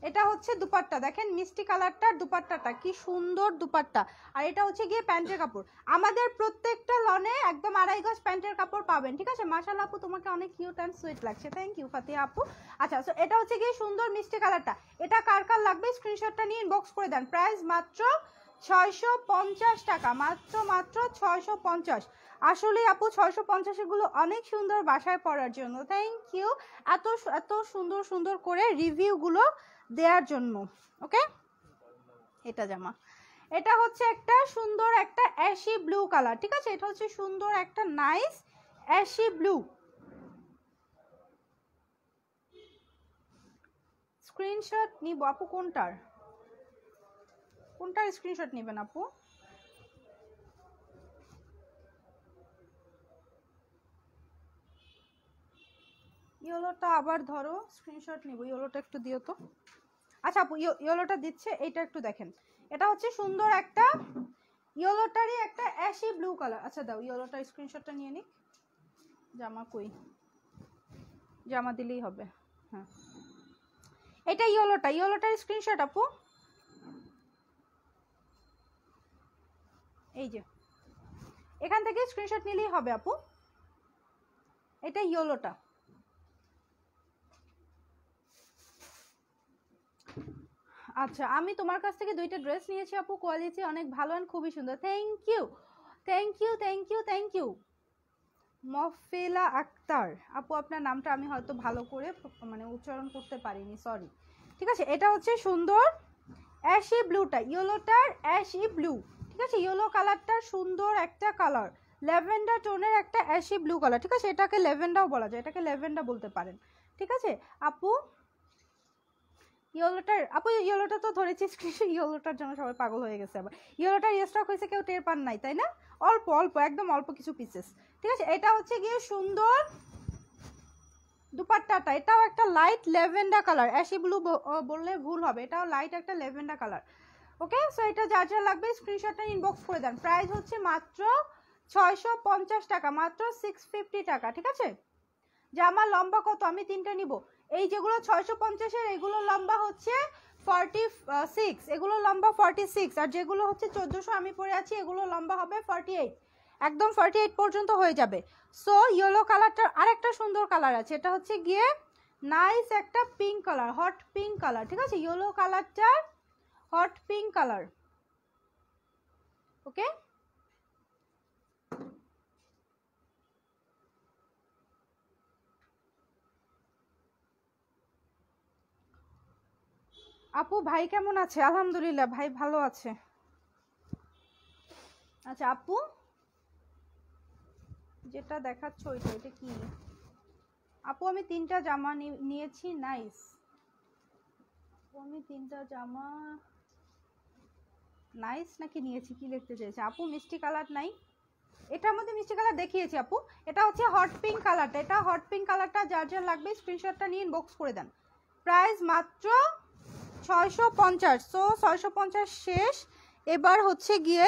এটা হচ্ছে দুপাট্টা, দেখেন মিষ্টি কালারটার দুপাট্টাটা কি সুন্দর দুপাট্টা। আর এটা হচ্ছে গিয়ে প্যান্টের কাপড়। আমাদের প্রত্যেকটা লনে একদম 2.5 গজ প্যান্টের কাপড় পাবেন। ঠিক আছে, মাশাআল্লাহ আপু তোমাকে অনেক কিউট অ্যান্ড সুইট লাগছে, থ্যাংক ইউ ফাতিহা আপু। আচ্ছা, সো এটা হচ্ছে গিয়ে সুন্দর মিষ্টি কালারটা। এটা কার কার লাগবে স্ক্রিনশটটা নিয়ে ইনবক্স করে দেন। প্রাইস মাত্র 650 টাকা, মাত্র মাত্র 650। আসলে আপু 650 এগুলো অনেক সুন্দর বাসায় পরার জন্য, থ্যাংক ইউ এত এত সুন্দর সুন্দর করে রিভিউগুলো দেওয়ার জন্য। ওকে, এটা জামা, এটা হচ্ছে একটা সুন্দর একটা অ্যাশি ব্লু কালার। ঠিক আছে, এটা হচ্ছে সুন্দর একটা নাইস অ্যাশি ব্লু। স্ক্রিনশট নিব আপু, কোনটার কোনটার স্ক্রিনশট নেবেন আপু? ইয়েলোটা আবার ধরো, স্ক্রিনশট নিব। ইয়েলোটা একটু দিও তো। আচ্ছা আপু, ইয়েলোটা দিচ্ছে, এইটা একটু দেখেন। এটা হচ্ছে সুন্দর একটা ইয়েলোটারই একটা অ্যাশি ব্লু কালার। আচ্ছা দাও, ইয়েলোটার স্ক্রিনশটটা নিয়ে নিক। জামা কই, জামা দিলেই হবে। হ্যাঁ, এটা ইয়েলোটার স্ক্রিনশট আপু। এই যে এখান থেকে স্ক্রিনশট নিলেই হবে আপু। এটা ইয়েলোটা। আচ্ছা, আমি তোমার কাছ থেকে দুইটা ড্রেস নিয়েছি আপু, কোয়ালিটি অনেক ভালো আর খুবই সুন্দর। Thank you, thank you, thank you, thank you. Mofela Akter আপু, আপনার নামটা আমি হয়তো ভালো করে মানে উচ্চারণ করতে পারিনি, সরি। ঠিক আছে, এটা হচ্ছে সুন্দর অ্যাশি ব্লুটা, ইয়েলোটার অ্যাশি ব্লু। ঠিক আছে, ইয়েলো কালারটা সুন্দর একটা কালার, ল্যাভেন্ডার টোনের একটা অ্যাশি ব্লু কালার। ঠিক আছে, এটাকে ল্যাভেন্ডারও বলা যায়, এটাকে ল্যাভেন্ডার বলতে পারেন। ঠিক আছে আপু, ইয়েলোটার আপু, ইয়েলোটা তো ধরেছি স্ক্রিনশট। ইয়েলোটার জন্য সবাই পাগল হয়ে গেছে আবার। ইয়েলোটার স্টক হয়েছে, কেউ টের পান নাই তাই না? অল্প অল্প, একদম অল্প কিছু পিসেস। ঠিক আছে, এটা হচ্ছে গিয়ে সুন্দর দুপাট্টাটা, এটাও একটা light lavender colour, ashy blue বললে ভুল হবে, এটাও লাইট একটা ল্যাভেন্ডার কালার। ওকে, সো এটা যার যা লাগবে স্ক্রিনশটটা ইনবক্স করে দেন। প্রাইস হচ্ছে মাত্র 650 টাকা, মাত্র 650 টাকা। ঠিক আছে, জামার লম্বা কত? আমি তিনটা নিব। এই যেগুলো 650-এর, এগুলো লম্বা হচ্ছে 46, এগুলো লম্বা 46, আর যেগুলো হচ্ছে 1400 আমি পরে আছি, এগুলো লম্বা হবে 48, একদম 48 পর্যন্ত হয়ে যাবে। সো ইয়েলো কালারটার আরেকটা সুন্দর কালার আছে, এটা হচ্ছে গিয়ে নাইস একটা pink colour, hot pink colour. ঠিক আছে, ইয়েলো কালারটার হট পিঙ্ক কালার। ওকে, আপু ভাই কেমন আছে? আলহামদুলিল্লাহ, ভাই ভালো আছে। আচ্ছা আপু, যেটা দেখাচ্ছ ওইটা, এটা কি আপু? আমি তিনটা জামা নিয়েছি, নাইস। আমি তিনটা জামা নাইস নাকি নিয়েছি, কি লিখতে চাইছে আপু? মিষ্টি কালার নাই, এটার মধ্যে মিষ্টি কালার দেখিয়েছি আপু। এটা হচ্ছে হট পিঙ্ক কালারটা, এটা হট পিঙ্ক কালারটা যার যার লাগবে স্ক্রিনশটটা নিয়ে ইনবক্স করে দেন। প্রাইস মাত্র 650। সো 650 শেষ, এবার হচ্ছে গিয়ে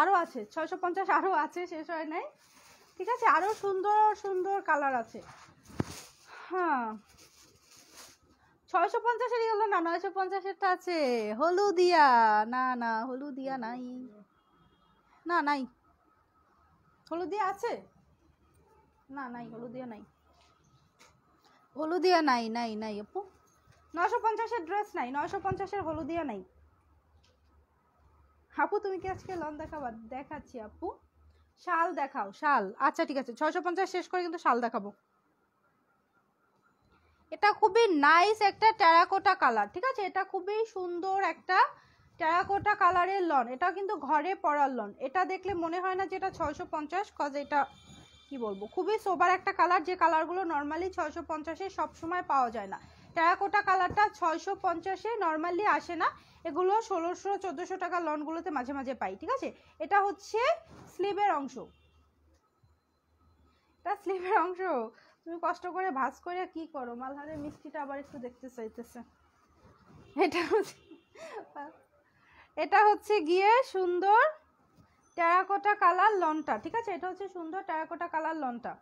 আরও আছে 650, আরও আছে, শেষ হয় নাই। ঠিক আছে, আরও সুন্দর সুন্দর কালার আছে। হ্যাঁ, 650-এর হলো না, 950-এরটা আছে হলুদিয়া। না না, হলুদিয়া নাই, না নাই, হলুদিয়া আছে না? নাই, হলুদিয়া নাই, হলুদিয়া নাই, নাই নাই আপু, 950-এর ড্রেস নাই, 950-এর হলুদিয়া নাই। আপু তুমি কি আজকে লন দেখাবা? দেখাচ্ছি আপু, শাল দেখাও, শাল। আচ্ছা ঠিক আছে, 650 শেষ করে কিন্তু শাল দেখাবো। এটা খুবই নাইস একটা টেরাকোটা কালার। ঠিক আছে, এটা খুবই সুন্দর একটা টেরাকোটা কালারের লন, এটা কিন্তু ঘরে পরার লন। এটা দেখলে মনে হয় না যে এটা 650, কজ এটা কি বলবো, খুবই সোবার একটা কালার, যে কালারগুলো নর্মালি 650-এ সবসময় পাওয়া যায় না। টেরাকোটা কালারটা 650-এ নর্মালি আসে না, এগুলো 1600-1400 টাকা লনগুলোতে মাঝে মাঝে পাই। ঠিক আছে, এটা হচ্ছে স্লিভের অংশ, এটা স্লিভের অংশ। তুমি কষ্ট করে ভাঁজ করে কি করো? মালহারের মিষ্টিটা আবার একটু দেখতে চাইতেছে। এটা হচ্ছে গিয়ে সুন্দর টেরাকোটা কালার লনটা। ঠিক আছে, এটা হচ্ছে সুন্দর টেরাকোটা কালার লনটা।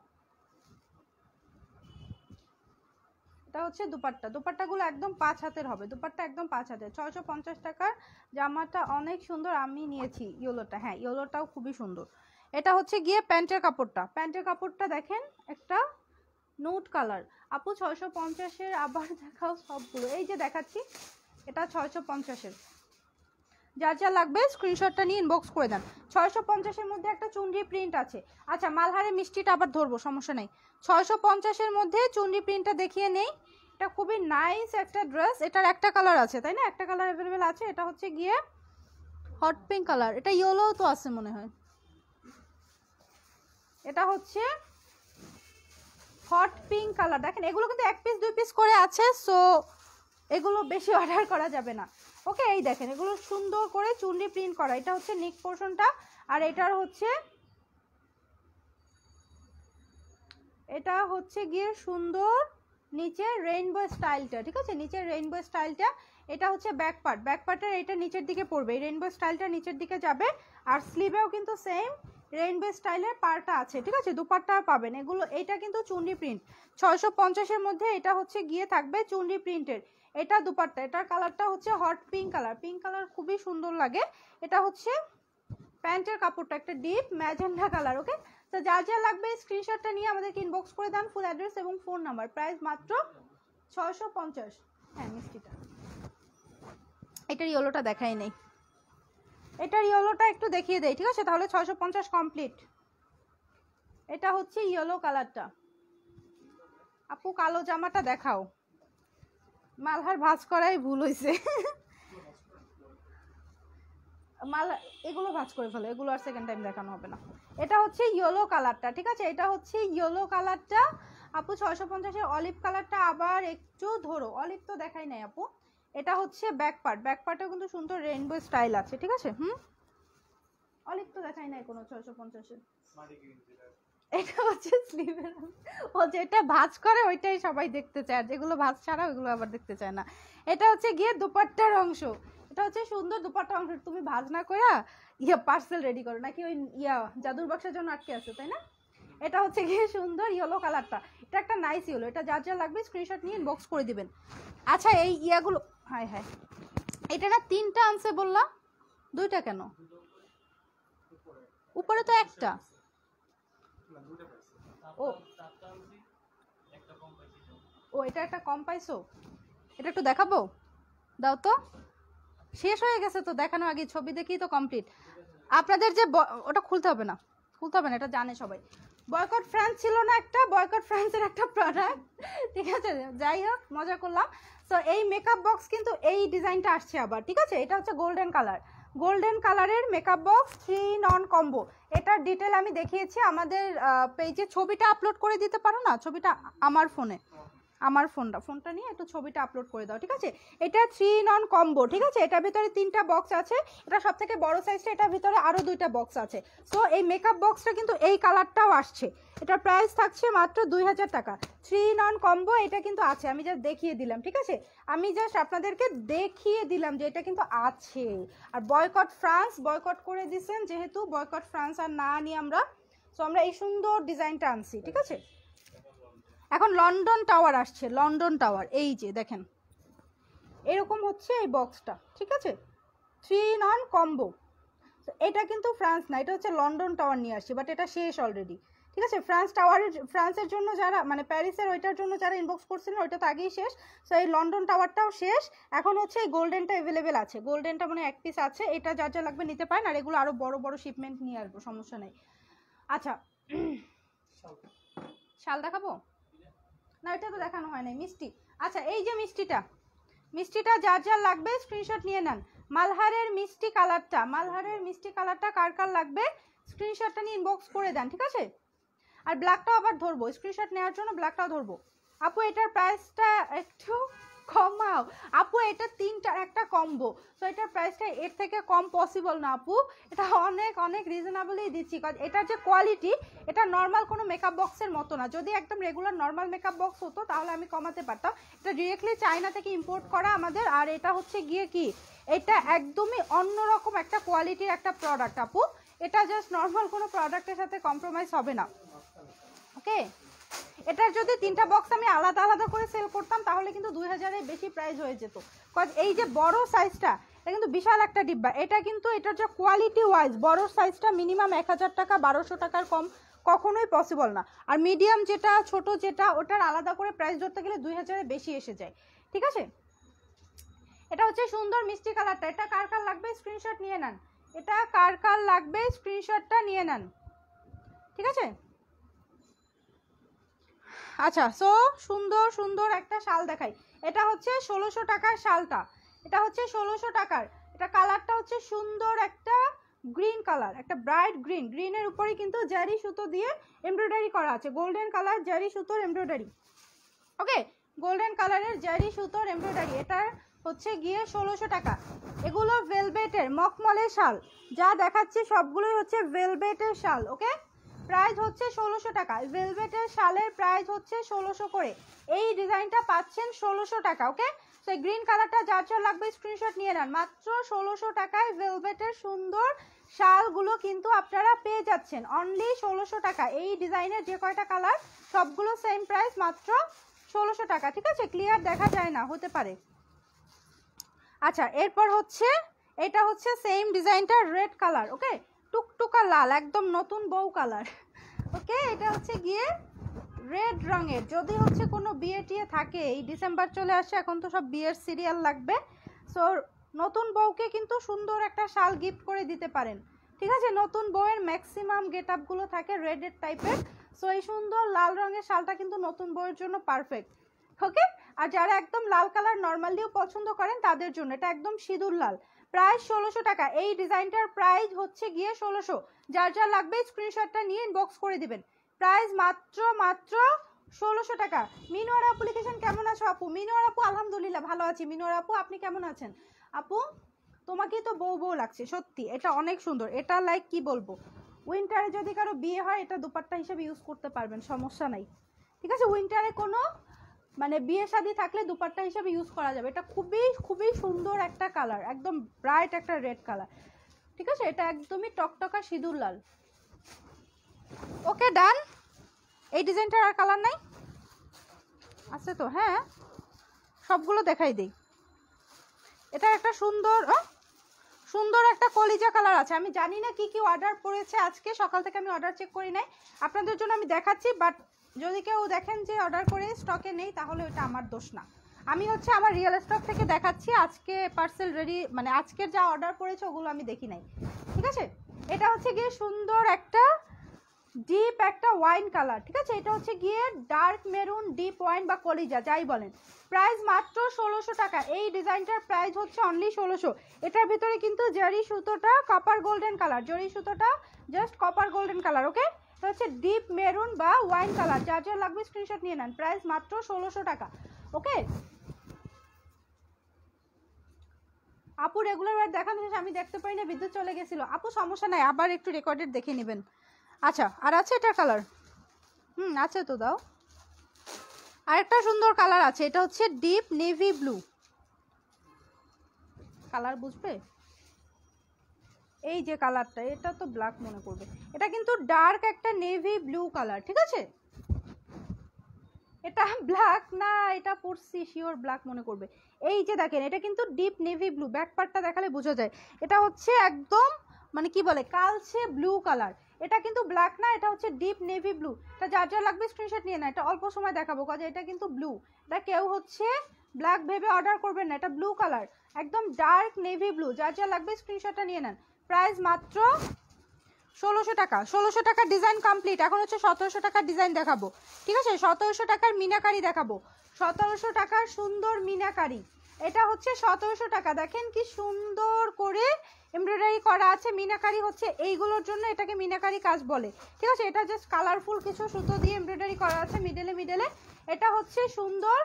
এটা হচ্ছে দুপাট্টা, দুপাট্টাগুলো একদম 5 হাতের হবে, দুপাট্টা একদম 5 হাতের। 650 টাকার জামাটা অনেক সুন্দর, আমি নিয়েছি ইয়েলোটা। হ্যাঁ, ইয়েলোটাও খুবই সুন্দর। এটা হচ্ছে গিয়ে প্যান্টের কাপড়টা, প্যান্টের কাপড়টা দেখেন একটা নুট কালার। আপু 650-এর আবার দেখাও সবগুলো, এই যে দেখাচ্ছি, এটা 650-এর। যার যা লাগবে স্ক্রিনশটটা নিয়ে ইনবক্স করে দেন। 650-এর মধ্যে একটা চুনরি প্রিন্ট আছে। আচ্ছা, মালহারে মিষ্টিটা আবার ধরবো, সমস্যা নেই। 650-এর মধ্যে চুনরি প্রিন্টটা দেখিয়ে নেই। এটা খুবই নাইস একটা ড্রেস, এটার একটা কালার আছে তাই না? একটা কালার অ্যাভেলেবেল আছে, এটা হচ্ছে গিয়ে হট পিঙ্ক কালার। এটা ইয়েলো তো আছে মনে হয়, এটা হচ্ছে হট পিঙ্ক কালার। দেখেন এগুলো কিন্তু 1 পিস 2 পিস করে আছে, সো এগুলো বেশি অর্ডার করা যাবে না। ওকে, এই দেখেন এগুলো সুন্দর করে চুনরি প্রিন্ট করা, এটা হচ্ছে নেক পোর্শনটা, আর এটার হচ্ছে এটা হচ্ছে গিয়ে সুন্দর নিচে রেইনবো স্টাইলটা, ঠিক আছে, নিচের রেইনবো স্টাইলটা। এটা হচ্ছে ব্যাক পার্ট, ব্যাক পার্টের এটা নিচের দিকে পড়বে, রেইনবো স্টাইলটা নিচের দিকে যাবে। আর স্লিভেও কিন্তু সেম রেইনবো স্টাইলের পার্টটা আছে, ঠিক আছে, দুপাট্টা পাবেন এগুলো। এটা কিন্তু চুনরি প্রিন্ট, 650-এর মধ্যে এটা হচ্ছে গিয়ে থাকবে চুনরি প্রিন্টের। এটা দুপাট্টা, এটার কালারটা হচ্ছে hot pink colour, pink colour খুবই সুন্দর লাগে। এটা হচ্ছে প্যান্টের কাপড়টা একটা ডিপ ম্যাজেন্ডা কালার। ওকে, তো যা যা লাগবে স্ক্রিনশটটা নিয়ে আমাদেরকে ইনবক্স করে দেন, ফুল অ্যাড্রেস এবং ফোন নাম্বার। প্রাইস মাত্র 650। হ্যাঁ মিষ্টিটা, এটার ইয়েলোটা দেখাই নেই, এটার ইয়েলোটা একটু দেখিয়ে দেই, ঠিক আছে, তাহলে 650 কমপ্লিট। এটা হচ্ছে ইয়েলো কালারটা। আপু কালো জামাটা দেখাও, মালহার ভাঁজ করাই ভুল হয়েছে। মাল এগুলো ভাঁজ করে ফেলো, এগুলো আর সেকেন্ড টাইম দেখানো হবে না। এটা হচ্ছে ইয়েলো কালারটা, ঠিক আছে, এটা হচ্ছে ইয়েলো কালারটা আপু 650-এর। অলিভ কালারটা আবার একটু ধরো, অলিভ তো দেখাই নাই আপু। এটা হচ্ছে ব্যাক পার্ট, ব্যাক পার্টে কিন্তু সুন্দর রেইনবো স্টাইল আছে, ঠিক আছে। অলিভ তো দেখাই নাই কোনো 650-এর। এটা হচ্ছে স্লিভের, ও যেটা ভাঁজ করে ওইটাই সবাই দেখতে চায়, আর যেগুলো ভাঁজ ছাড়া ওইগুলো আবার দেখতে চায় না। এটা হচ্ছে গিয়ে দুপাট্টার অংশ, এটা হচ্ছে সুন্দর দুপাট্টা অংশ। তুমি ভাঁজ না করে পার্সেল রেডি করো নাকি ওই জাদুর বাক্সের জন্য আটকে আছে, তাই না? এটা হচ্ছে গিয়ে সুন্দর ইয়েলো কালারটা, এটা একটা নাইস ইয়েলো। এটা যার যা লাগবে স্ক্রিনশট নিয়ে ইনবক্স করে দিবেন। আচ্ছা এই ইয়াগুলো, হাই হাই, এটা না 3টা আনছে বললাম, 2টা কেন? উপরে তো একটা। ও ও এটা একটা কম পাইছো, এটা একটু দেখাবো, দাও তো। শেষ হয়ে গেছে তো দেখানো আগে, ছবি দেখেই তো কমপ্লিট। আপনাদের যে ওটা খুলতে হবে না, খুলতে হবে না, এটা জানে সবাই। বয়কট ফ্রান্স ছিল না একটা, বয়কট ফ্রান্সের একটা প্রোডাক্ট, ঠিক আছে, যাই হোক মজা করলাম। তো এই মেকআপ বক্স কিন্তু এই ডিজাইনটা আসছে আবার, ঠিক আছে। এটা হচ্ছে গোল্ডেন কালার, গোল্ডেন কালারের মেকআপ বক্স 3-in-1 কম্বো। এটার ডিটেল আমি দেখিয়েছি আমাদের পেজে, ছবিটা আপলোড করে দিতে পারো না, ছবিটা আমার ফোনে, আমার ফোনটা নিয়ে একটু ছবিটা আপলোড করে দাও, ঠিক আছে। এটা 3-in-1 কম্বো, ঠিক আছে, এটার ভিতরে 3টা বক্স আছে, এটা সব থেকে বড় সাইজটা, এটার ভিতরে আরো 2টা বক্স আছে। সো এই মেকআপ বক্সটা কিন্তু এই কালারটাও আসছে, এটার প্রাইস থাকছে মাত্র 2000 টাকা। 3-in-1 কম্বো এটা কিন্তু আছে, আমি জাস্ট দেখিয়ে দিলাম, ঠিক আছে, আমি জাস্ট আপনাদেরকে দেখিয়ে দিলাম যে এটা কিন্তু আছে। আর বয়কট ফ্রান্স বয়কট করে দিচ্ছেন, যেহেতু বয়কট ফ্রান্স আর না আনি আমরা, সো আমরা এই সুন্দর ডিজাইনটা আনছি, ঠিক আছে। এখন লন্ডন টাওয়ার আসছে, লন্ডন টাওয়ার, এই যে দেখেন এরকম হচ্ছে এই বক্সটা, ঠিক আছে, 3-in-1 কম্বো। এটা কিন্তু ফ্রান্স না, এটা হচ্ছে লন্ডন টাওয়ার নিয়ে আসছে, বাট এটা শেষ অলরেডি, ঠিক আছে। ফ্রান্সের জন্য যারা মানে প্যারিসের ওইটার জন্য যারা ইনবক্স করছিলেন ওইটা তো আগেই শেষ। সো এই লন্ডন টাওয়ারটাও শেষ, এখন হচ্ছে এই গোল্ডেনটা অ্যাভেলেবেল আছে, গোল্ডেনটা মানে এক পিস আছে, এটা যার যা লাগবে নিতে পারেন। আর এগুলো আরো বড় বড় শিপমেন্ট নিয়ে আসবো, সমস্যা নেই। আচ্ছা শাল দেখাবো না, এটা তো দেখানো হয় নাই, মিষ্টি। আচ্ছা এই যে মিষ্টিটা যার যার লাগবে স্ক্রিনশট নিয়ে নেন। মালহারের মিষ্টি কালারটা, মালহারের মিষ্টি কালারটা কার কার লাগবে স্ক্রিনশটটা নিয়ে ইনবক্স করে দেন, ঠিক আছে। আর ব্ল্যাকটাও আবার ধরবো, স্ক্রিনশট নেওয়ার জন্য ব্ল্যাকটাও ধরবো। আপু এটার প্রাইসটা একটু কমাও আপু, এটা 3টার একটা কম্বো, তো এটার প্রাইসটা এর থেকে কম পসিবল না আপু, এটা অনেক অনেক রিজনেবলই দিচ্ছি, কারণ এটার যে কোয়ালিটি এটা নর্মাল কোনো মেকআপ বক্সের মতো না। যদি একদম রেগুলার নর্মাল মেকআপ বক্স হতো তাহলে আমি কমাতে পারতাম, এটা ডিরেক্টলি চায়না থেকে ইম্পোর্ট করা আমাদের। আর এটা হচ্ছে গিয়ে কি, এটা একদমই অন্যরকম একটা কোয়ালিটির একটা প্রোডাক্ট আপু, এটা জাস্ট নর্মাল কোনো প্রোডাক্টের সাথে কম্প্রোমাইজ হবে না, ওকে। এটার যদি 3টা বক্স আমি আলাদা আলাদা করে সেল করতাম তাহলে কিন্তু 2000-এর বেশি প্রাইস হয়ে যেত, কারণ এই যে বড় সাইজটা এটা কিন্তু বিশাল একটা ডিব্বা। এটা কিন্তু এটার যে কোয়ালিটি ওয়াইজ বড় সাইজটা মিনিমাম 1000 টাকা 1200 টাকার কম কখনোই পসিবল না। আর মিডিয়াম যেটা ছোট যেটা ওটার আলাদা করে প্রাইস ধরতে গেলে 2000-এর বেশি এসে যায়, ঠিক আছে। এটা হচ্ছে সুন্দর মিষ্টি কালারটা, এটা কার কার লাগবে স্ক্রিনশট নিয়ে নেন, এটা কার কার লাগবে স্ক্রিনশটটা নিয়ে নেন, ঠিক আছে। আচ্ছা সো সুন্দর সুন্দর একটা শাল দেখাই, এটা হচ্ছে 1600 টাকার শালটা, এটা হচ্ছে 1600 টাকার। এটা কালারটা হচ্ছে সুন্দর একটা গ্রিন কালার, একটা ব্রাইট গ্রিন, গ্রিনের উপরে কিন্তু জারি সুতো দিয়ে এমব্রয়ডারি করা আছে, গোল্ডেন কালার জারি সুতোর এমব্রয়ডারি, ওকে, গোল্ডেন কালারের জারি সুতোর এমব্রয়ডারি। এটা হচ্ছে গিয়ে 1600 টাকা। এগুলো ভেলভেটের মখমলের শাল, যা দেখাচ্ছি সবগুলোই হচ্ছে ভেলভেটের শাল, ওকে। প্রাইস হচ্ছে 1600 টাকা। ভেলভেটের শালের প্রাইস হচ্ছে 1600 করে। এই ডিজাইনটা পাচ্ছেন 1600 টাকা। ওকে, তো গ্রিন কালারটা যার যার লাগবে স্ক্রিনশট নিয়ে নেন। মাত্র 1600 টাকায় ভেলভেটের সুন্দর শালগুলো কিন্তু আপনারা পেয়ে যাচ্ছেন অনলি 1600 টাকা। এই ডিজাইনের যে কয়টা কালার সবগুলো সেম প্রাইস, মাত্র 1600 টাকা। ঠিক আছে, ক্লিয়ার দেখা যায় না, হতে পারে। আচ্ছা, এরপর হচ্ছে এটা হচ্ছে সেম ডিজাইনটা রেড কালার। ওকে, টুকটুকা লাল, একদম নতুন বউ কালার। ওকে, এটা হচ্ছে গিয়ে রেড রঙের। যদি হচ্ছে কোনো বিয়ে টিয়ে থাকে, এই ডিসেম্বর চলে আসছে, এখন তো সব বিয়ের সিরিয়াল লাগবে, সো নতুন বউকে কিন্তু সুন্দর একটা শাল গিফট করে দিতে পারেন। ঠিক আছে, নতুন বউয়ের ম্যাক্সিমাম গেট আপগুলো থাকে রেডের টাইপের, সো এই সুন্দর লাল রঙের শালটা কিন্তু নতুন বউয়ের জন্য পারফেক্ট। ওকে, আর যারা একদম লাল কালার নর্মালিও পছন্দ করেন তাদের জন্য এটা একদম সিঁদুর লাল। প্রাইস 1600 টাকা। এই ডিজাইনটার প্রাইস হচ্ছে গিয়ে 1600। যার যা লাগবে স্ক্রিনশটটা নিয়ে ইনবক্স করে দিবেন। প্রাইস মাত্র 1600 টাকা। মিনোয়ার অ্যাপ্লিকেশন কেমন আছো আপু? মিনোয়ার আপু আলহামদুলিল্লাহ ভালো আছি। মিনোয়ার আপু আপনি কেমন আছেন? আপু তোমাকেই তো বউ বউ লাগছে, সত্যি এটা অনেক সুন্দর। এটা লাইক কি বলবো, উইন্টারে যদি কারো বিয়ে হয় এটা দুপাট্টা হিসেবে ইউজ করতে পারবেন, সমস্যা নাই। ঠিক আছে, উইন্টারে কোনো মানে বিয়ে শাদী থাকলে দুপাট্টা হিসেবে ইউজ করা যাবে। এটা খুবই খুবই সুন্দর একটা কালার, একদম ব্রাইট একটা রেড কালার। ঠিক আছে, এটা একদমই টকটকা সিঁদুর লাল। ওকে ডান। এই ডিজাইনটার আর কালার নাই আছে তো? হ্যাঁ, সবগুলো দেখাই দিই। এটা একটা সুন্দর সুন্দর একটা কলিজা কালার আছে। আমি জানি না কি কি অর্ডার পড়েছে আজকে, সকাল থেকে আমি অর্ডার চেক করি নাই, আপনাদের জন্য আমি দেখাচ্ছি। বাট যদি কেউ দেখেন যে অর্ডার করে স্টকে নেই, তাহলে ওটা আমার দোষ না। আমি হচ্ছে আমার রিয়েল স্টক থেকে দেখাচ্ছি। আজকে পার্সেল রেডি, মানে আজকের যা অর্ডার পড়েছে ওগুলো আমি দেখি নাই। ঠিক আছে, এটা হচ্ছে গিয়ে সুন্দর একটা ডিপ একটা ওয়াইন কালার। ঠিক আছে, এটা হচ্ছে গিয়ে ডার্ক মেরুন ডিপ ওয়াইন বা কলিজা যাই বলেন। প্রাইস মাত্র 1600 টাকা। এই ডিজাইনটার প্রাইস হচ্ছে অনলি 1600। এটার ভিতরে কিন্তু জরি সুতোটা কপার গোল্ডেন কালার, জরি সুতোটা জাস্ট কপার গোল্ডেন কালার। ওকে, এটা হচ্ছে ডিপ মেরুন বা ওয়াইন কালার। যার যা লাগবে স্ক্রিনশট নিয়ে নেন। প্রাইস মাত্র 1600 টাকা। ওকে আপু, রেগুলার ওয়ার দেখানো শেষ, আমি দেখতে পারি না, বিদ্যুৎ চলে গেছিল। আপু সমস্যা নাই, আবার একটু রেকর্ডেড দেখে নেবেন। আচ্ছা, আর আছে এটার কালার? আছে তো, দাও। আরেকটা সুন্দর কালার আছে, এটা হচ্ছে ডিপ নেভি ব্লু কালার, বুঝবে এই যে কালারটা, এটা তো ব্ল্যাক মনে করবে, এটা কিন্তু ডার্ক একটা নেভি ব্লু কালার। ঠিক আছে, এটা ব্ল্যাক না, এটা পড়ছি শিওর ব্ল্যাক মনে করবে। এই যে দেখেন, এটা কিন্তু ডিপ নেভি ব্লু, ব্যাক পার্টটা দেখালে বোঝা যায়। এটা হচ্ছে একদম মানে কি বলে কালচে ব্লু কালার। এটা কিন্তু ব্ল্যাক না, এটা হচ্ছে ডিপ নেভি ব্লু। এটা যার যার লাগবে স্ক্রিনশট নিয়ে না, এটা অল্প সময় দেখাবো কাজে। এটা কিন্তু ব্লু, এটা কেউ হচ্ছে ব্ল্যাক ভেবে অর্ডার করবেন না, এটা ব্লু কালার, একদম ডার্ক নেভি ব্লু। যার যা লাগবে স্ক্রিনশটটা নিয়ে নেন। প্রাইস মাত্র 1600 টাকা। 1600 টাকার ডিজাইন কমপ্লিট। এখন হচ্ছে 1700 টাকার ডিজাইন দেখাবো। ঠিক আছে, 1700 টাকার মিনাকারি দেখাবো। 1700 টাকার সুন্দর মিনাকারি, এটা হচ্ছে 1700 টাকা। দেখেন কি সুন্দর করে এমব্রয়ডারি করা আছে। মিনাকারি হচ্ছে এইগুলোর জন্য এটাকে মিনাকারি কাজ বলে। ঠিক আছে, এটা জাস্ট কালারফুল কিছু সুতো দিয়ে এমব্রয়ডারি করা আছে মিডলে মিডলে। এটা হচ্ছে সুন্দর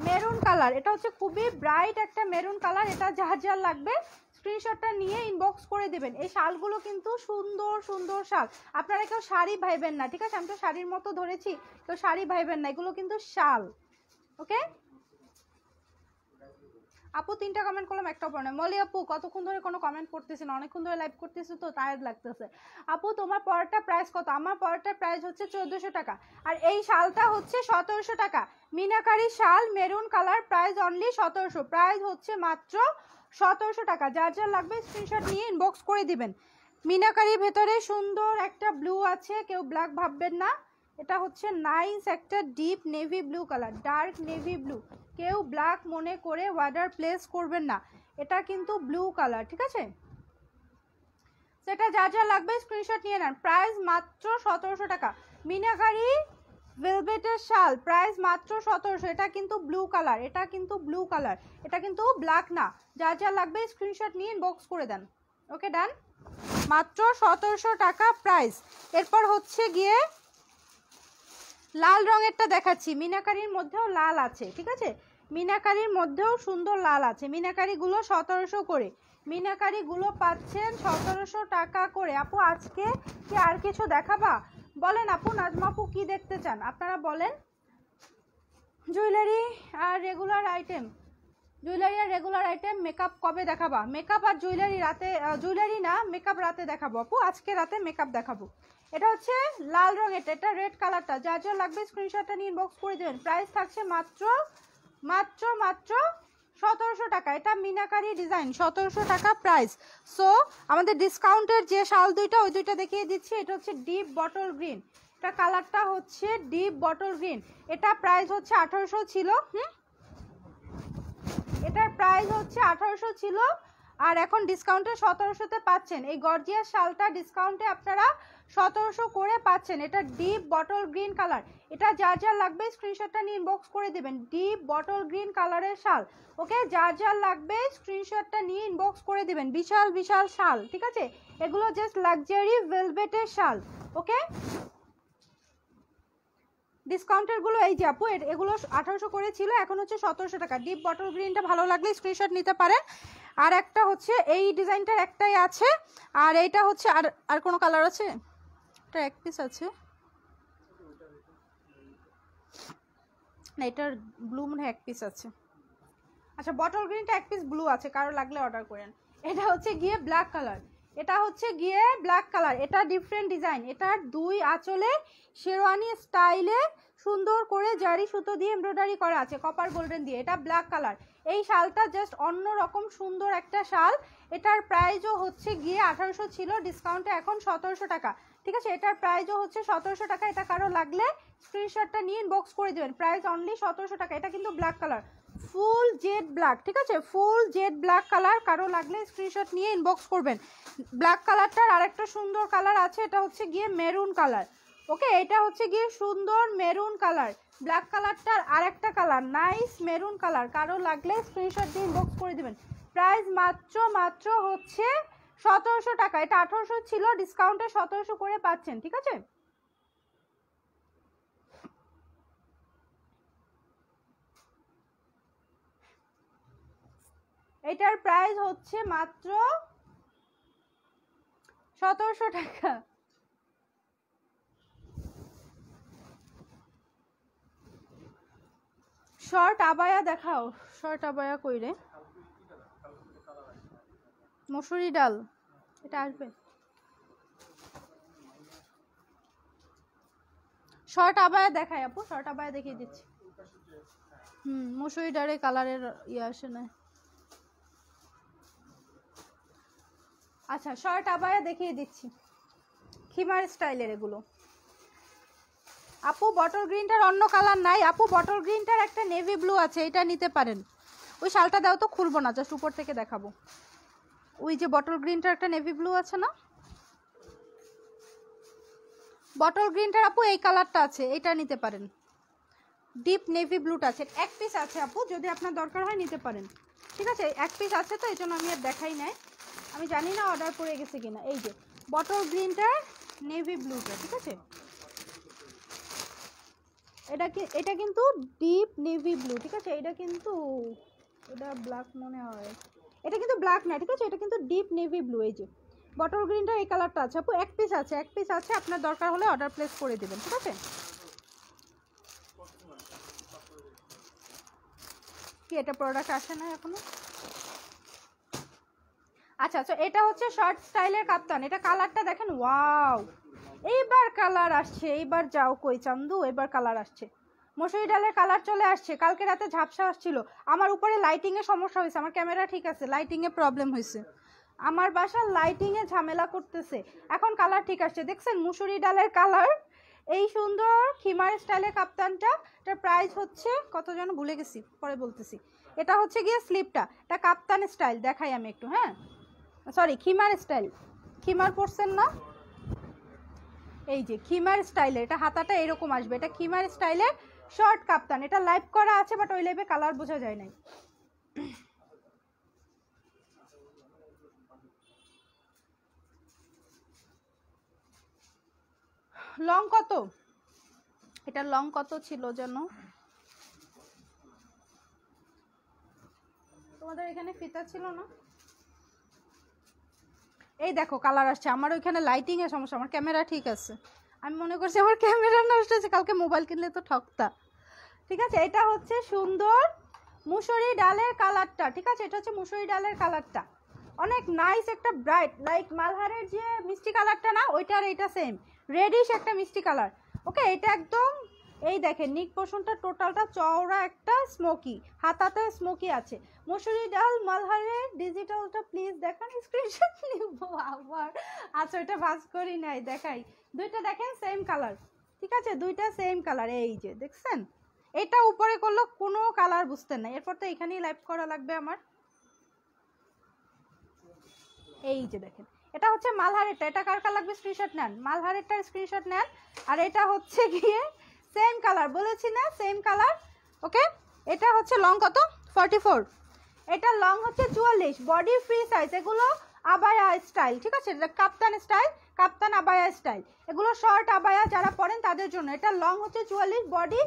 মেরুন কালার, এটা হচ্ছে খুবই ব্রাইট একটা মেরুন কালার। এটা যার যার লাগবে স্ক্রিনশটটা নিয়ে ইনবক্স করে দেবেন। এই শালগুলো কিন্তু সুন্দর সুন্দর শাল, আপনারা কেউ শাড়ি ভাইবেন না। ঠিক আছে, আমি তো শাড়ির মতো ধরেছি, কেউ শাড়ি ভাইবেন না, এগুলো কিন্তু শাল। ওকে আপু, 3টা কমেন্ট করলাম, একটাও পড়ে না। মলি আপু কতক্ষণ ধরে কোনো কমেন্ট করতেছে না, অনেকক্ষণ ধরে লাইভ করতেছে তো টায়ার্ড লাগতেছে। আপু তোমার পরেরটা প্রাইস কত? আমার পরেরটার প্রাইস হচ্ছে 1400 টাকা, আর এই শালটা হচ্ছে 1700 টাকা। মিনাকারি শাল maroon colour, price only 1700। Price হচ্ছে মাত্র 1700 টাকা। যার যার লাগবে স্ক্রিনশট নিয়ে ইনবক্স করে দিবেন। মিনাকারির ভেতরে সুন্দর একটা ব্লু আছে, কেউ ব্ল্যাক ভাববেন না। এটা হচ্ছে নাইস একটা deep navy blue colour, dark navy blue, কেউ ব্ল্যাক মনে করে অর্ডার প্লেস করবেন না, এটা কিন্তু ব্লু কালার। ঠিক আছে, সেটা যা যা লাগবে স্ক্রিনশট নিয়ে নেন। প্রাইস মাত্র 1700 টাকা। মিনাকারি ভেলভেটের শাল, প্রাইস মাত্র 1700। এটা কিন্তু ব্লু কালার, এটা কিন্তু ব্লু কালার, এটা কিন্তু ব্ল্যাক না। যা যা লাগবে স্ক্রিনশট নিয়ে ইনবক্স করে দেন। ওকে ডান, মাত্র 1700 টাকা প্রাইস। এরপর হচ্ছে গিয়ে লাল রঙেরটা দেখাচ্ছি। মিনাকারির মধ্যেও লাল আছে। ঠিক আছে, মিনাকারির মধ্যেও সুন্দর লাল আছে। মিনাকারিগুলো 1700 করে। মিনাকারিগুলো পাচ্ছেন 1700 টাকা করে। আপু আজকে কি আর কিছু দেখাবা? বলেন আপু, নাজমা আপু কি দেখতে চান আপনারা বলেন। জুয়েলারি আর রেগুলার আইটেম, জুয়েলারি আর রেগুলার আইটেম। মেকআপ কবে দেখাবা? মেকআপ আর জুয়েলারি রাতে, জুয়েলারি না মেকআপ রাতে দেখাবো আপু, আজকে রাতে মেকআপ দেখাবো। এটা হচ্ছে লাল রঙের, এটা রেড কালারটা। যার যা লাগবে স্ক্রিনশটটা নিয়ে ইনবক্স করে দেবেন। প্রাইস থাকছে মাত্র মাত্র মাত্র 1700 টাকা। এটা মিনাকারি ডিজাইন, 1700 টাকা প্রাইস। সো আমাদের ডিসকাউন্টের যে শাল দুইটা, ওই দুইটা দেখিয়ে দিচ্ছি। এটা হচ্ছে ডিপ বটল গ্রিন, এটা কালারটা হচ্ছে ডিপ বটল গ্রিন। এটা প্রাইস হচ্ছে 1800 ছিল। এটার প্রাইস হচ্ছে 1800 ছিল, আর এখন ডিসকাউন্টে 1700-তে পাচ্ছেন। এই গর্জিয়াস শালটা ডিসকাউন্টে আপনারা 1700 করে পাচ্ছেন। এটা ডিপ বটল গ্রিন কালার। এটা যার যার লাগবে স্ক্রিনশটটা নিয়ে ইনবক্স করে দেবেন। ডিপ বটল গ্রিন কালারের শাল, ওকে? যার যার লাগবে স্ক্রিনশটটা নিয়ে ইনবক্স করে দেবেন। বিশাল বিশাল শাল, ঠিক আছে? এগুলো জাস্ট লাক্সারি ভেলভেটের শাল, ওকে? ডিসকাউন্টের গুলো এই যে আপু, এগুলো 1800 করে ছিল, এখন হচ্ছে 1700 টাকা। ডিপ বটল গ্রিনটা ভালো লাগলে স্ক্রিনশট নিতে পারেন। আর একটা হচ্ছে এই ডিজাইনটার একটাই আছে, আর এইটা হচ্ছে আর কোনো কালার আছে? এটা এক পিস আছে না, এটার ব্লু মনে হয় এক পিস আছে। আচ্ছা, বটল গ্রিনটা এক পিস ব্লু আছে, কারো লাগলে অর্ডার করেন। এটা হচ্ছে গিয়ে ব্ল্যাক কালার, এটা হচ্ছে গিয়ে ব্ল্যাক কালার। এটা ডিফারেন্ট ডিজাইন, এটার দুই আঁচলে শেরওয়ানি স্টাইলে সুন্দর করে জারি সুতো দিয়ে এমব্রয়ডারি করা আছে কপার গোল্ডেন দিয়ে। এটা ব্ল্যাক কালার। এই শালটা জাস্ট অন্য রকম সুন্দর একটা শাল। এটার প্রাইসও হচ্ছে গিয়ে 1800 ছিল, ডিসকাউন্টে এখন 1700 টাকা, ঠিক আছে? এটার প্রাইসও হচ্ছে 1700 টাকা। এটা কারো লাগলে স্ক্রিনশটটা নিয়ে ইনবক্স করে দেবেন। প্রাইস অনলি 1700 টাকা। এটা কিন্তু black colour, full jet black, ঠিক আছে? Full jet black colour. কারো লাগলে স্ক্রিনশট নিয়ে ইনবক্স করবেন। ব্ল্যাক কালারটার আরেকটা সুন্দর কালার আছে, এটা হচ্ছে গিয়ে মেরুন কালার, ওকে? এটা হচ্ছে গিয়ে সুন্দর মেরুন কালার। ব্ল্যাক কালারটার আরেকটা কালার নাইস মেরুন কালার। কারো লাগলে স্ক্রিনশট দিয়ে ইনবক্স করে দিবেন। প্রাইস মাত্র মাত্র হচ্ছে 1700 টাকা। এটা 1800 ছিল, ডিসকাউন্টে 1700 করে পাচ্ছেন, ঠিক আছে? এটার প্রাইস হচ্ছে মাত্র 1700 টাকা। শর্ট আবায়া দেখাও, শর্ট আবায়া কইরে মসুরি ডাল, এটা আসবে। শর্ট আবায়া দেখাই আপু, শর্ট আবায়া দেখিয়ে দিচ্ছি। মসুরি ডালের কালারের ইয়ে আসে না। আচ্ছা, শর্ট আবায়া দেখিয়ে দিচ্ছি, খিমার স্টাইলের এগুলো। আপু বটল গ্রিনটার অন্য কালার নাই আপু, বটল গ্রিনটার একটা নেভি ব্লু আছে, এটা নিতে পারেন। ওই শালটা দাও তো, খুলবো না, জাস্ট উপর থেকে দেখাবো। ওই যে বটল গ্রিনটার একটা নেভি ব্লু আছে না, বটল গ্রিনটার আপু এই কালারটা আছে, এটা নিতে পারেন। ডিপ নেভি ব্লুটা আছে, এক পিস আছে আপু, যদি আপনার দরকার হয় নিতে পারেন, ঠিক আছে? এক পিস আছে তো এই জন্য আমি আর দেখাই নাই। আমি জানি না অর্ডার পড়ে গেছে কিনা। এই যে বটল গ্রিনটার নেভি ব্লুটা, ঠিক আছে? এটা কিন্তু ডিপ নেভি ব্লু, ঠিক আছে? এটা কিন্তু এটা ব্ল্যাক মনে হয়, এটা কিন্তু ব্ল্যাক না, ঠিক আছে? এটা কিন্তু ডিপ নেভি ব্লু। এই যে বটল গ্রিনটা এই কালারটা আছে আপু, এক পিস আছে, এক পিস আছে। আপনার দরকার হলে অর্ডার প্লেস করে দেবেন, ঠিক আছে? কি এটা প্রোডাক্ট আসে না এখনো? আচ্ছা আচ্ছা, এটা হচ্ছে শর্ট স্টাইলের কাপ্তান। এটা কালারটা দেখেন, ওয়াও, এইবার কালার আসছে। এইবার যাও কই চান্দু, এবার কালার আসছে। মসুরি ডালের কালার চলে আসছে। কালকে রাতে ঝাপসা আসছিল। আমার উপরে লাইটিং এ সমস্যা হয়েছে, আমার ক্যামেরা ঠিক আছে, লাইটিং এ প্রবলেম হয়েছে। আমার বাসার লাইটিং এ ঝামেলা করতেছে। এখন কালার ঠিক আসছে, দেখছেন? মসুরি ডালের কালার, এই সুন্দর খিমার স্টাইলের কাপ্তানটা। এটার প্রাইস হচ্ছে কত যেন ভুলে গেছি, পরে বলতেছি। এটা হচ্ছে গিয়ে স্লিপটা, এটা কাপ্তান স্টাইল দেখাই আমি একটু, হ্যাঁ? Sorry, খিমার style. খিমার পরছেন না? এই যে খিমার স্টাইলের, এটা হাতাটা এরকম আসবে। এটা খিমার স্টাইলের শর্ট কাপ্তান। এটা লাইভ করা আছে, বাট ওই লাইভে কালার বোঝা যায় নাই। লং কত? এটা লং কত ছিল যেন? তোমাদের এখানে ফিতা ছিল না? এই দেখো কালার আসছে। আমার ওইখানে লাইটিং এর সমস্যা, আমার ক্যামেরা ঠিক আছে, আমি মনে করছি আমার ক্যামেরা নষ্ট হয়েছে, কালকে মোবাইল কিনলে তো ঠকতা। ঠিক আছে, এটা হচ্ছে সুন্দর মুসুরি ডালের কালারটা। ঠিক আছে, এটা হচ্ছে মুসুরি ডালের কালারটা, অনেক নাইস একটা ব্রাইট, লাইক মালহারের যে মিষ্টি কালারটা না ওইটার এইটা সেম রেডিশ একটা মিষ্টি কালার। ওকে, এটা একদম এই দেখেন নিক পোর্শনটা টোটালটা চওড়া একটা স্মোকি, হাতাতে স্মোকি আছে। মুসুরি ডাল মালহারের ডিজিটালটা প্লিজ দেখান, স্ক্রিনশট নিব আবার। আচ্ছা ওইটা ভাজ করি নাই, দেখাই। দুইটা দেখেন সেম কালার, ঠিক আছে, দুইটা সেম কালার। এই যে দেখছেন, এটা উপরে করলো কোনো কালার বুঝতেন না, এরপর তো এখানেই লাইভ করা লাগবে আমার। এই যে দেখেন, এটা হচ্ছে মালহারেরটা, এটা কার কার লাগবে স্ক্রিনশট নেন, মালহারেরটার স্ক্রিনশট নেন। আর এটা হচ্ছে গিয়ে সেম কালার, বলেছি না সেম কালার। ওকে, এটা হচ্ছে লং কত 44, এটা লং হচ্ছে 44, বডি ফ্রি সাইজ। এগুলো আবায়া স্টাইল, ঠিক আছে, এটা কাপ্তান স্টাইল, কাপ্তান আবায়া স্টাইল, এগুলো শর্ট আবায়া যারা পরেন তাদের জন্য। এটা লং হচ্ছে 44, বডি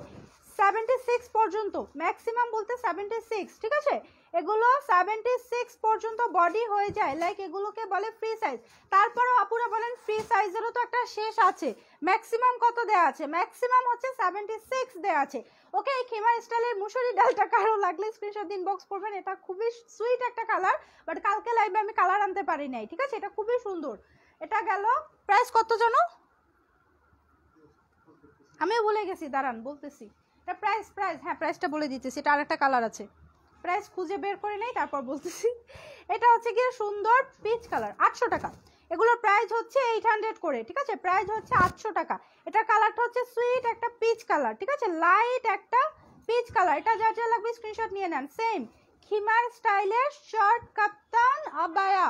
76 পর্যন্ত, ম্যাক্সিমাম বলতে 76, ঠিক আছে, এগুলো 76 পর্যন্ত বডি হয়ে যায়, লাইক এগুলোকে বলে ফ্রি সাইজ। তারপরেও আপুরা বলেন ফ্রি সাইজেরও তো একটা শেষ আছে, ম্যাক্সিমাম কত দেয়া আছে, ম্যাক্সিমাম হচ্ছে 76 দেয়া আছে। ওকে, এই খিমার স্টাইলের মুসুরি ডালটা কারো লাগলে স্ক্রিনশট দিন, বক্স করবেন। এটা খুবই সুইট একটা কালার, বাট কালকে লাইভে আমি কালার আনতে পারি নাই, ঠিক আছে, এটা খুবই সুন্দর। এটা গেল, প্রাইস কত জানো আমিও ভুলে গেছি, দাঁড়ান বলতেছি। এটা প্রাইস, হ্যাঁ প্রাইসটা বলে দিতেছি, এটা আরেকটা কালার আছে, প্রাইস খুঁজে বের করে নেই তারপর বলতেছি। এটা হচ্ছে গিয়ে সুন্দর পিচ কালার, 800 টাকা। এগুলোর প্রাইস হচ্ছে 800 করে, ঠিক আছে, প্রাইস হচ্ছে 800 টাকা। এটা কালারটা হচ্ছে সুইট একটা পিচ কালার, ঠিক আছে, লাইট একটা পিচ কালার। এটা যা যা লাগবে স্ক্রিনশট নিয়ে নেন। সেম খিমার স্টাইলের শর্ট কাপ্তান আবায়া,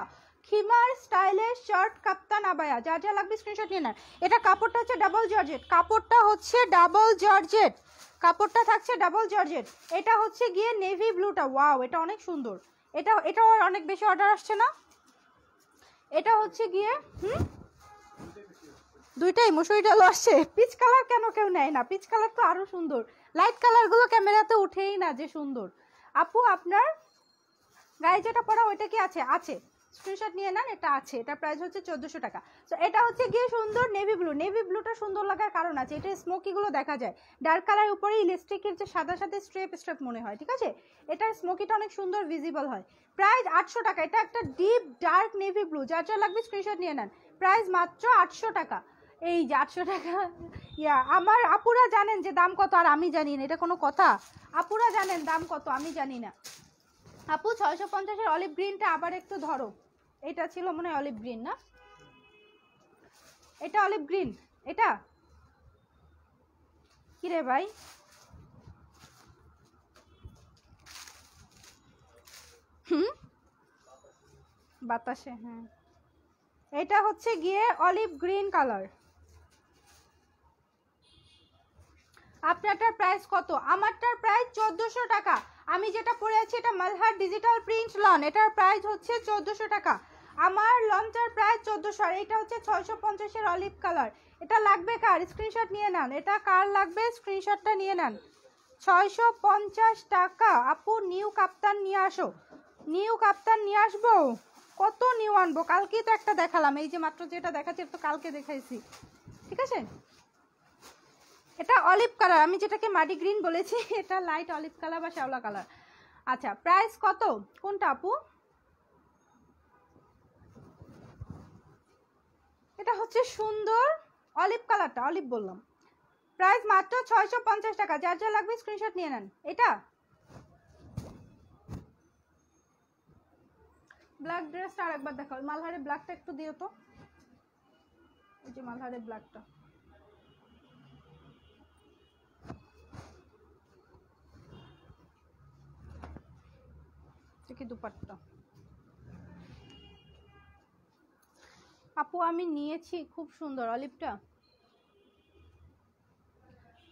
খিমার স্টাইলের শর্ট কাপ্তান আবায়া, যা যা লাগবে স্ক্রিনশট নিয়ে নেন। এটা কাপড়টা হচ্ছে ডাবল জর্জেট, কাপড়টা হচ্ছে ডাবল জর্জেট, কাপড়টা থাকছে ডাবল জর্জেট। এটা হচ্ছে গিয়ে নেভি ব্লুটা, ওয়াও এটা অনেক সুন্দর। এটাও অনেক বেশি অর্ডার আসছে না। এটা হচ্ছে গিয়ে দুইটাই মুসুরি ডাল আসছে। পিচ কালার কেন কেউ নেয় না, পিচ কালার তো আরো সুন্দর, লাইট কালারগুলো ক্যামেরাতে উঠেই না যে সুন্দর। আপু আপনার গায়ে যেটা পরা ওইটা কি আছে? আছে, স্ক্রিনশট নিয়ে নেন, এটা আছে, এটা প্রাইস হচ্ছে 1400 টাকা। তো এটা হচ্ছে গিয়ে সুন্দর নেভি ব্লু, নেভি ব্লুটা সুন্দর লাগার কারণ আছে, এটা স্মোকিগুলো দেখা যায়, ডার্ক কালার উপরে ইলেকট্রিকের যে সাদা সাথে স্ট্রেপ মনে হয়, ঠিক আছে, এটার স্মোকিটা অনেক সুন্দর ভিজিবল হয়। প্রাইস 800 টাকা। এটা একটা ডিপ ডার্ক নেভি ব্লু, যার যা লাগবে স্ক্রিনশট নিয়ে নেন, প্রাইস মাত্র 800 টাকা। এই যে 800 টাকা, ইয়া আমার আপুরা জানেন যে দাম কত, আর আমি জানি না, এটা কোনো কথা? আপুরা জানেন দাম কত, আমি জানি না। আপু 650-এর অলিভ গ্রিনটা আবার একটু ধরো, এটা ছিল মনে হয় অলিভ গ্রিন না, এটা অলিভ গ্রিন, এটা কি রে ভাই, বাতাসে, হ্যাঁ এটা হচ্ছে গিয়ে অলিভ গ্রিন কালার। আপনারটার প্রাইস কত? আমারটার প্রাইস 1400 টাকা। আমি যেটা পরে আছি এটা মালহার ডিজিটাল প্রিন্ট লন, এটার প্রাইস হচ্ছে 1400 টাকা। আমার লনটার প্রাইস 1400, আর এটা হচ্ছে 650-এর অলিভ কালার। এটা লাগবে কার? স্ক্রিনশট নিয়ে নেন, এটা কার লাগবে স্ক্রিনশটটা নিয়ে নেন। 650 টাকা। আপু নিউ কাপ্তান নিয়ে আসো, নিউ কাপ্তান নিয়ে আসবো। কত নিউ আনবো? কালকেই তো একটা দেখালাম, এই যে মাত্র যেটা দেখাচ্ছি তো কালকে দেখাইছি, ঠিক আছে। এটা অলিভ কালার, আমি যেটাকে মাটি গ্রিন বলেছি, এটা লাইট অলিভ কালার বা শ্যাওলা কালার। আচ্ছা প্রাইস কত কোনটা আপু? এটা হচ্ছে সুন্দর অলিভ কালারটা, অলিভ বললাম, প্রাইস মাত্র 650 টাকা। যার যা লাগবে স্ক্রিনশট নিয়ে নেন। এটা ব্ল্যাক ড্রেসটা আরেকবার দেখাও, মালহারের ব্ল্যাকটা একটু দিও তো, এই যে মালহারের ব্ল্যাকটা, কি দুপাট্টা। আপু আমি নিয়েছি, খুব সুন্দর অলিভটা।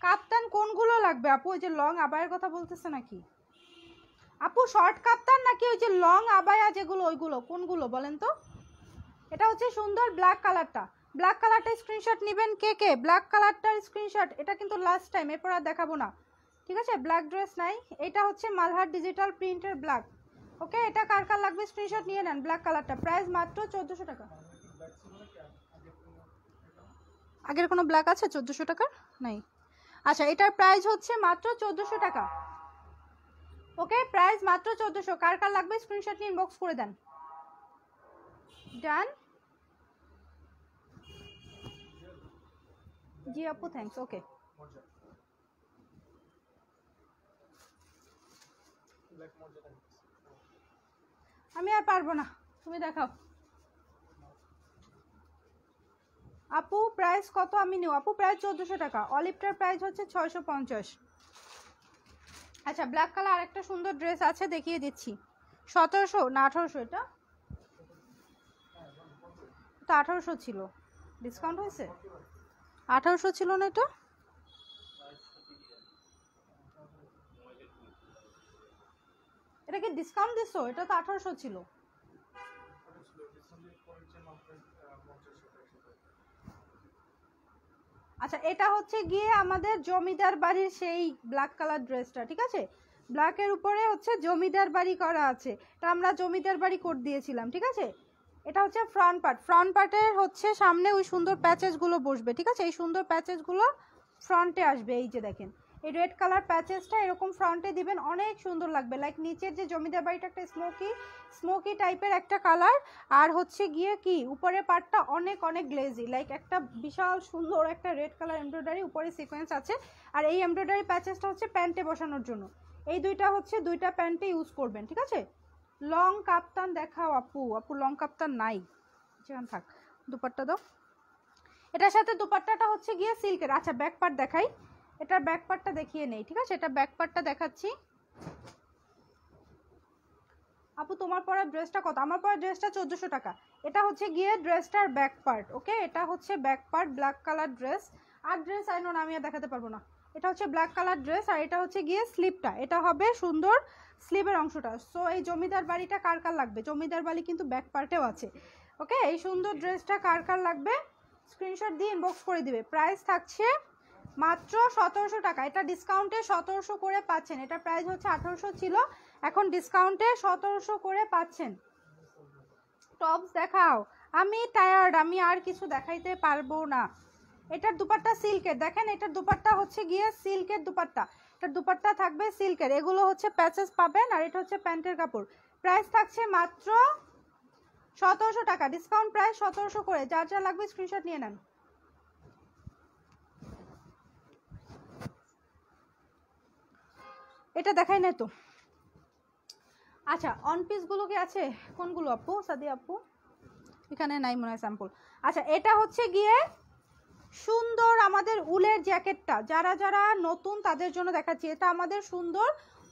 কাপ্তান কোনগুলো লাগবে আপু? ওই যে লং আবায়ের কথা বলতেছে নাকি আপু? শর্ট কাপ্তান নাকি ওই যে লং আবায়া যেগুলো, ওইগুলো কোনগুলো বলেন তো? এটা হচ্ছে সুন্দর ব্ল্যাক কালারটা, ব্ল্যাক কালারটা স্ক্রিনশট নেবেন কে কে? ব্ল্যাক কালারটার স্ক্রিনশট, এটা কিন্তু লাস্ট টাইম, এরপর আর দেখাবো না, ঠিক আছে। ব্ল্যাক ড্রেস নাই, এটা হচ্ছে মালহার ডিজিটাল প্রিন্টের ব্ল্যাক। ওকে, এটা কার কার লাগবে স্ক্রিনশট নিয়ে নেন। ব্ল্যাক কালারটা প্রাইস মাত্র 1400 টাকা। আগের কোনো ব্ল্যাক আছে 1400 টাকার? নাই। আচ্ছা, এটার প্রাইস হচ্ছে মাত্র 1400 টাকা। ওকে, প্রাইস মাত্র 1400। কার কার লাগবে স্ক্রিনশট নিয়ে ইনবক্স করে দেন। ডান। জি আপু, থ্যাঙ্কস। ওকে, আমি আর পারবো না, তুমি দেখাও। আপু প্রাইস কত? আমি নিও। আপু প্রাইস 1400 টাকা। অলিভটার প্রাইস হচ্ছে 650। আচ্ছা, ব্ল্যাক কালার আরেকটা সুন্দর ড্রেস আছে, দেখিয়ে দিচ্ছি। 1700 না 1800? এটা তো 1800 ছিল, ডিসকাউন্ট হয়েছে। 1800 ছিল না এটা? এটা কি ডিসকাউন্ট দিছো? এটা তো 1800 ছিল। আচ্ছা, এটা হচ্ছে গিয়ে আমাদের জমিদার বাড়ির সেই ব্ল্যাক কালার ড্রেসটা, ঠিক আছে? ব্ল্যাকের উপরে হচ্ছে জমিদার বাড়ি করা আছে, এটা আমরা জমিদার বাড়ি কোড দিয়েছিলাম, ঠিক আছে? এটা হচ্ছে ফ্রন্ট পার্ট। ফ্রন্ট পার্টের হচ্ছে সামনে ওই সুন্দর প্যাচেসগুলো বসবে, ঠিক আছে? এই সুন্দর প্যাচেসগুলো ফ্রন্টে আসবে। এই যে দেখেন, এই রেড কালার প্যাচেসটা এরকম ফ্রন্টে দিবেন, অনেক সুন্দর লাগবে। লাইক নিচের যে জমিদার বাড়িটা একটা স্মোকি টাইপের একটা কালার, আর হচ্ছে গিয়ে কি উপরের পার্টটা অনেক অনেক গ্লেজি, লাইক একটা বিশাল সুন্দর একটা রেড কালার এমব্রয়ডারি, উপরে সিকোয়েন্স আছে। আর এই এমব্রয়ডারি প্যাচেসটা হচ্ছে প্যান্টে বসানোর জন্য। এই দুইটা হচ্ছে দুইটা প্যান্টে ইউজ করবেন, ঠিক আছে? লং কাপ্তান দেখাও আপু। আপু লং কাপ্তান নাই, যেখানে থাক। দুপাট্টা দাও। এটার সাথে দুপাট্টাটা হচ্ছে গিয়ে সিল্কের। আচ্ছা, ব্যাক পার্ট দেখাই। এটার ব্যাক পার্টটা দেখিয়ে নেই, ঠিক আছে? এটা ব্যাক পার্টটা দেখাচ্ছি। আপু তোমার পরা ড্রেসটা কত? আমার পরা ড্রেসটা 1400 টাকা। এটা হচ্ছে গিয়ে ড্রেসটার ব্যাক পার্ট। ওকে, এটা হচ্ছে back part, black colour dress. আর ড্রেস আই নো না, আমি আর দেখাতে পারবো না। এটা হচ্ছে ব্ল্যাক কালার ড্রেস, আর এটা হচ্ছে গিয়ে স্লিপটা। এটা হবে সুন্দর স্লিভের অংশটা। সো এই জমিদার বাড়িটা কার কার লাগবে? জমিদার বাড়ি কিন্তু ব্যাক পার্টেও আছে। ওকে, এই সুন্দর ড্রেসটা কার কার লাগবে স্ক্রিনশট দিয়ে ইনবক্স করে দিবে। প্রাইস থাকছে মাত্র 1700 টাকা। এটা ডিসকাউন্টে 1700 করে পাচ্ছেন। এটা প্রাইস হচ্ছে 1800 ছিল, এখন ডিসকাউন্টে 1700 করে পাচ্ছেন। টপস দেখাও। আমি টায়ার্ড, আমি আর কিছু দেখাইতে পারবো না। এটার দুপাট্টা সিল্কের, দেখেন এটার দুপাট্টা হচ্ছে গিয়ে সিল্কের দুপাট্টা। এটার দুপাট্টা থাকবে সিল্কের, এগুলো হচ্ছে প্যাচেস পাবেন, আর এটা হচ্ছে প্যান্টের কাপড়। প্রাইস থাকছে মাত্র 1700 টাকা, ডিসকাউন্ট প্রাইস 1700 করে। যার যা লাগবে স্ক্রিনশট নিয়ে নেন। এটা দেখাই না তো। আচ্ছা, অন পিসগুলো কি আছে? কোনগুলো আপু? সাদি আপু এখানে নাই মনে হয় স্যাম্পল। আচ্ছা, এটা হচ্ছে গিয়ে সুন্দর আমাদের উলের জ্যাকেটটা, যারা যারা নতুন তাদের জন্য দেখাচ্ছি। এটা আমাদের সুন্দর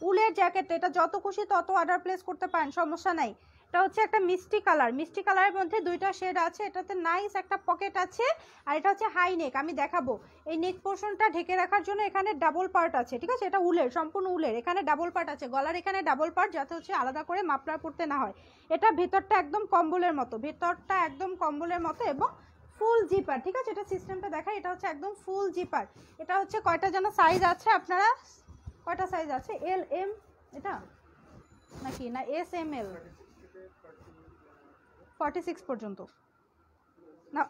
উলের জ্যাকেটটা, এটা যত খুশি তত অর্ডার প্লেস করতে পারেন, সমস্যা নাই। এটা হচ্ছে একটা মিষ্টি কালার, মিষ্টি কালারের মধ্যে দুইটা শেড আছে। এটাতে নাইস একটা পকেট আছে, আর এটা হচ্ছে হাই নেক। আমি দেখাবো। এই নেক পোর্শনটা ঢেকে রাখার জন্য এখানে ডাবল পার্ট আছে, ঠিক আছে? এটা উলের, সম্পূর্ণ উলের। এখানে ডাবল পার্ট আছে, গলার এখানে ডাবল পার্ট, যাতে হচ্ছে আলাদা করে মাফলার পরতে না হয়। এটা ভেতরটা একদম কম্বলের মতো, ভেতরটা একদম কম্বলের মতো, এবং ফুল জিপার, ঠিক আছে? এটা সিস্টেমটা দেখাই। এটা হচ্ছে একদম ফুল জিপার। এটা হচ্ছে কয়টা যেন সাইজ আছে, আপনারা কয়টা সাইজ আছে? এল এম এটা নাকি না এস এম এল? 46 পর্যন্ত না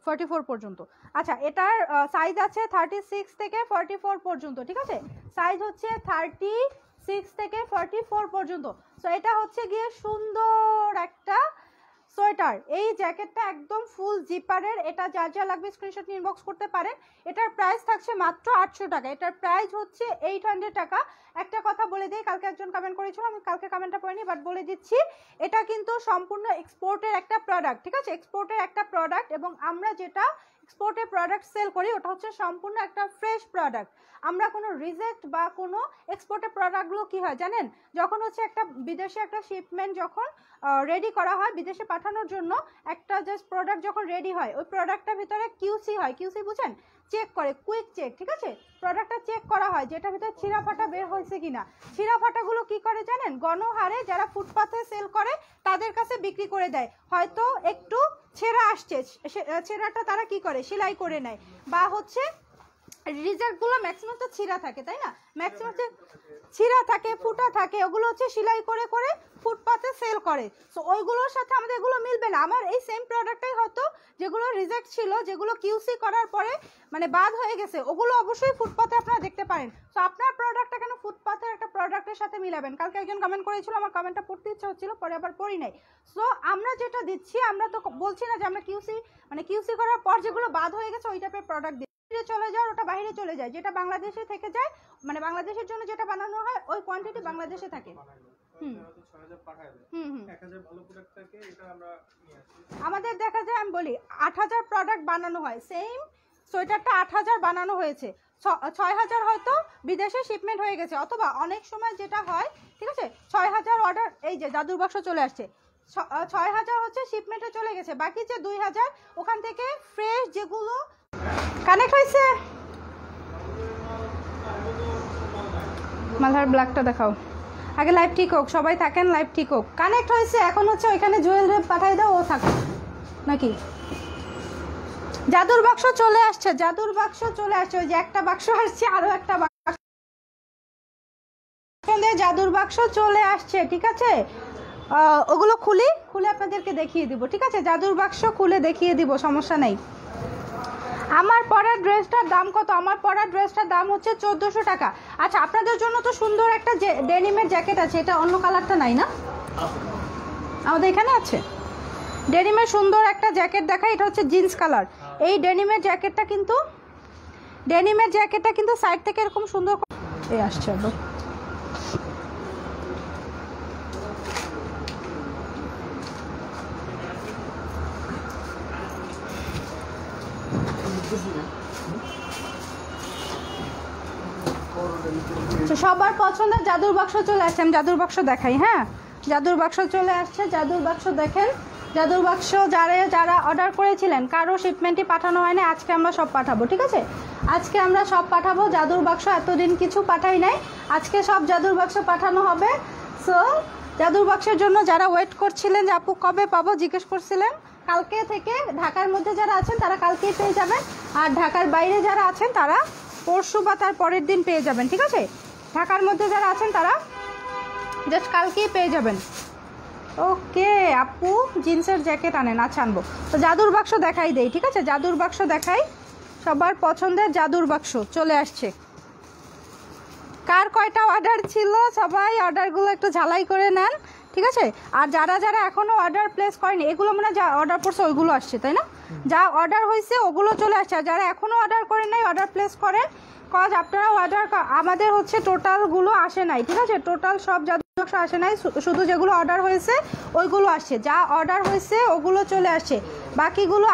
44 পর্যন্ত। আচ্ছা, এটার সাইজ আছে 36 থেকে 44 পর্যন্ত, ঠিক আছে? সাইজ হচ্ছে 36 থেকে 44 পর্যন্ত। সো এটা হচ্ছে গিয়ে সুন্দর একটা সোয়েটার। এই জ্যাকেটটা একদম ফুল জিপারের। এটা যা যা লাগবে স্ক্রিনশট নিয়ে ইনবক্স করতে পারেন। এটার প্রাইস থাকছে মাত্র 800 টাকা। এটার প্রাইস হচ্ছে 800 টাকা। একটা কথা বলে দিই, কালকে একজন কমেন্ট করেছিল, আমি কালকে কমেন্টটা পড়িনি, বাট বলে দিচ্ছি, এটা কিন্তু সম্পূর্ণ এক্সপোর্টের একটা প্রোডাক্ট, ঠিক আছে? এক্সপোর্টের একটা প্রোডাক্ট, এবং আমরা যেটা এক্সপোর্টের প্রোডাক্ট সেল করি ওটা হচ্ছে সম্পূর্ণ একটা ফ্রেশ প্রোডাক্ট। আমরা কোনো রিজেক্ট বা কোনো এক্সপোর্টের প্রোডাক্টগুলো কী হয় জানেন, যখন হচ্ছে একটা বিদেশে একটা শিপমেন্ট যখন রেডি করা হয় বিদেশে পাঠানোর জন্য, একটা জাস্ট প্রোডাক্ট যখন রেডি হয়, ওই প্রোডাক্টটার ভিতরে কিউসি হয়। কিউসি বুঝেন? চেক করে, কুইক চেক, ঠিক আছে? প্রোডাক্টটা চেক করা হয় যেটার ভিতরে ছিঁড়া ফাটা বের হয়েছে কিনা। ছিঁড়া ফাটাগুলো কি করে জানেন? গণহারে যারা ফুটপাথে সেল করে তাদের কাছে বিক্রি করে দেয়। হয়তো একটু ছেঁড়া আসছে, ছেঁড়াটা তারা কি করে সেলাই করে নেয়, বা হচ্ছে রিজেক্টগুলো ম্যাক্সিমাম তো ছিঁড়া থাকে, তাই না? ম্যাক্সিমাম ছিঁড়া থাকে, ফুটা থাকে, ওগুলো হচ্ছে সেলাই করে করে ফুটপাথে সেল করে। সো ওইগুলোর সাথে আমাদের এগুলো মিলবে না। আমার এই সেম প্রোডাক্টটাই হয়তো যেগুলো রিজেক্ট ছিল, যেগুলো কিউসি করার পরে মানে বাদ হয়ে গেছে, ওগুলো অবশ্যই ফুটপাথে আপনারা দেখতে পারেন। তো আপনার প্রোডাক্টটা কেন ফুটপাথের একটা প্রোডাক্টের সাথে মিলাবেন? কালকে একজন কমেন্ট করেছিল, আমার কমেন্টটা পড়তে ইচ্ছা হচ্ছিল, পরে আবার পড়ি নাই। সো আমরা যেটা দিচ্ছি, আমরা তো বলছি না যে আমরা কিউসি করার পর যেগুলো বাদ হয়ে গেছে ওই টাইপের প্রোডাক্ট দিই। চলে যায় ওটা বাইরে চলে যায়, যেটা বাংলাদেশে থেকে যায়, মানে বাংলাদেশের জন্য যেটা বানানো হয় ওই কোয়ান্টিটি বাংলাদেশে থাকে। আমাদের দেখা যায়, আমি বলি 8000 প্রোডাক্ট বানানো হয়, সেম সোয়েটারটা 8000 বানানো হয়েছে, 6000 হয়তো বিদেশে শিপমেন্ট হয়ে গেছে, অথবা অনেক সময় যেটা হয়, ঠিক আছে, 6000 অর্ডার, এই যে জাদুর বাক্স চলে আসছে, 6000 হচ্ছে শিপমেন্টে চলে গেছে, বাকি যে 2000 ওখান থেকে ফ্রেশ যেগুলো কানেক্ট হয়েছে। মালহার ব্ল্যাকটা দেখাও আগে, লাইভ ঠিক হোক, সবাই থাকেন, লাইভ ঠিক হোক। কানেক্ট হয়েছে, এখন হচ্ছে ওইখানে জুয়েল রেপ পাঠাই দাও, ও থাক নাকি। জাদুর বাক্স চলে আসছে, জাদুর বাক্স চলে আসছে, ওই যে একটা বাক্স আসছে, আরো একটা বাক্স, জাদুর বাক্স চলে আসছে, ঠিক আছে। ওগুলো খুলে আপনাদেরকে দেখিয়ে দিব, ঠিক আছে, জাদুর বাক্স খুলে দেখিয়ে দিব, সমস্যা নেই। আমার পরার ড্রেসটার দাম কত? আমার পরার ড্রেসটার দাম হচ্ছে 1400 টাকা। আচ্ছা, আপনাদের জন্য তো সুন্দর একটা ডেনিমের জ্যাকেট আছে, এটা অন্য কালারটা নাই না? আমাদের এখানে আছে ডেনিমের সুন্দর একটা জ্যাকেট দেখাই, এটা হচ্ছে জিন্স কালার। এই ডেনিমের জ্যাকেটটা কিন্তু সাইড থেকে এরকম সুন্দর এই আসছে আবার। সবার পছন্দের জাদুর বাক্স চলে আসছে, আমি জাদুর বাক্স দেখাই। হ্যাঁ, জাদুর বাক্স চলে আসছে, জাদুর বাক্স দেখেন। জাদুর বাক্স যারা অর্ডার করেছিলেন, কারো শিপমেন্টই পাঠানো হয়নি, আজকে আমরা সব পাঠাবো, ঠিক আছে, আজকে আমরা সব পাঠাবো। জাদুর বাক্স এতদিন কিছু পাঠাই নাই, আজকে সব জাদুর বাক্স পাঠানো হবে। সো জাদুর বাক্সের জন্য যারা ওয়েট করছিলেন যে আপু কবে পাবো, জিজ্ঞেস করছিলেন, কালকে থেকে ঢাকার মধ্যে যারা আছেন তারা কালকেই পেয়ে যাবেন, আর ঢাকার বাইরে যারা আছেন তারা পরশু বা তার পরের দিন পেয়ে যাবেন, ঠিক আছে। ঢাকার মধ্যে যারা আছেন তারা জাস্ট কালকেই পেয়ে যাবেন। ওকে আপু, জিন্সের জ্যাকেট আনেন, আচ্ছা আনবো। তো জাদুর বাক্স দেখাই দেই, ঠিক আছে, জাদুর বাক্স দেখাই। সবার পছন্দের জাদুর বাক্স চলে আসছে। কার কয়টা অর্ডার ছিল সবাই অর্ডারগুলো একটু ঝালাই করে নেন, ঠিক আছে। আর যারা এখনও অর্ডার প্লেস করেনি, এগুলো মানে যা অর্ডার করছে ওইগুলো আসছে, তাই না? যা অর্ডার হয়েছে ওগুলো চলে আসছে। আর যারা এখনও অর্ডার করেন নাই, অর্ডার প্লেস করেন, কজ আপনারা অর্ডার, আমাদের হচ্ছে টোটালগুলো আসে নাই, ঠিক আছে, টোটাল সব জাদুর বাক্স আসে নাই, শুধু যেগুলো অর্ডার হয়েছে ওইগুলো আসছে, যা অর্ডার হয়েছে ওগুলো চলে আসছে, বাকিগুলো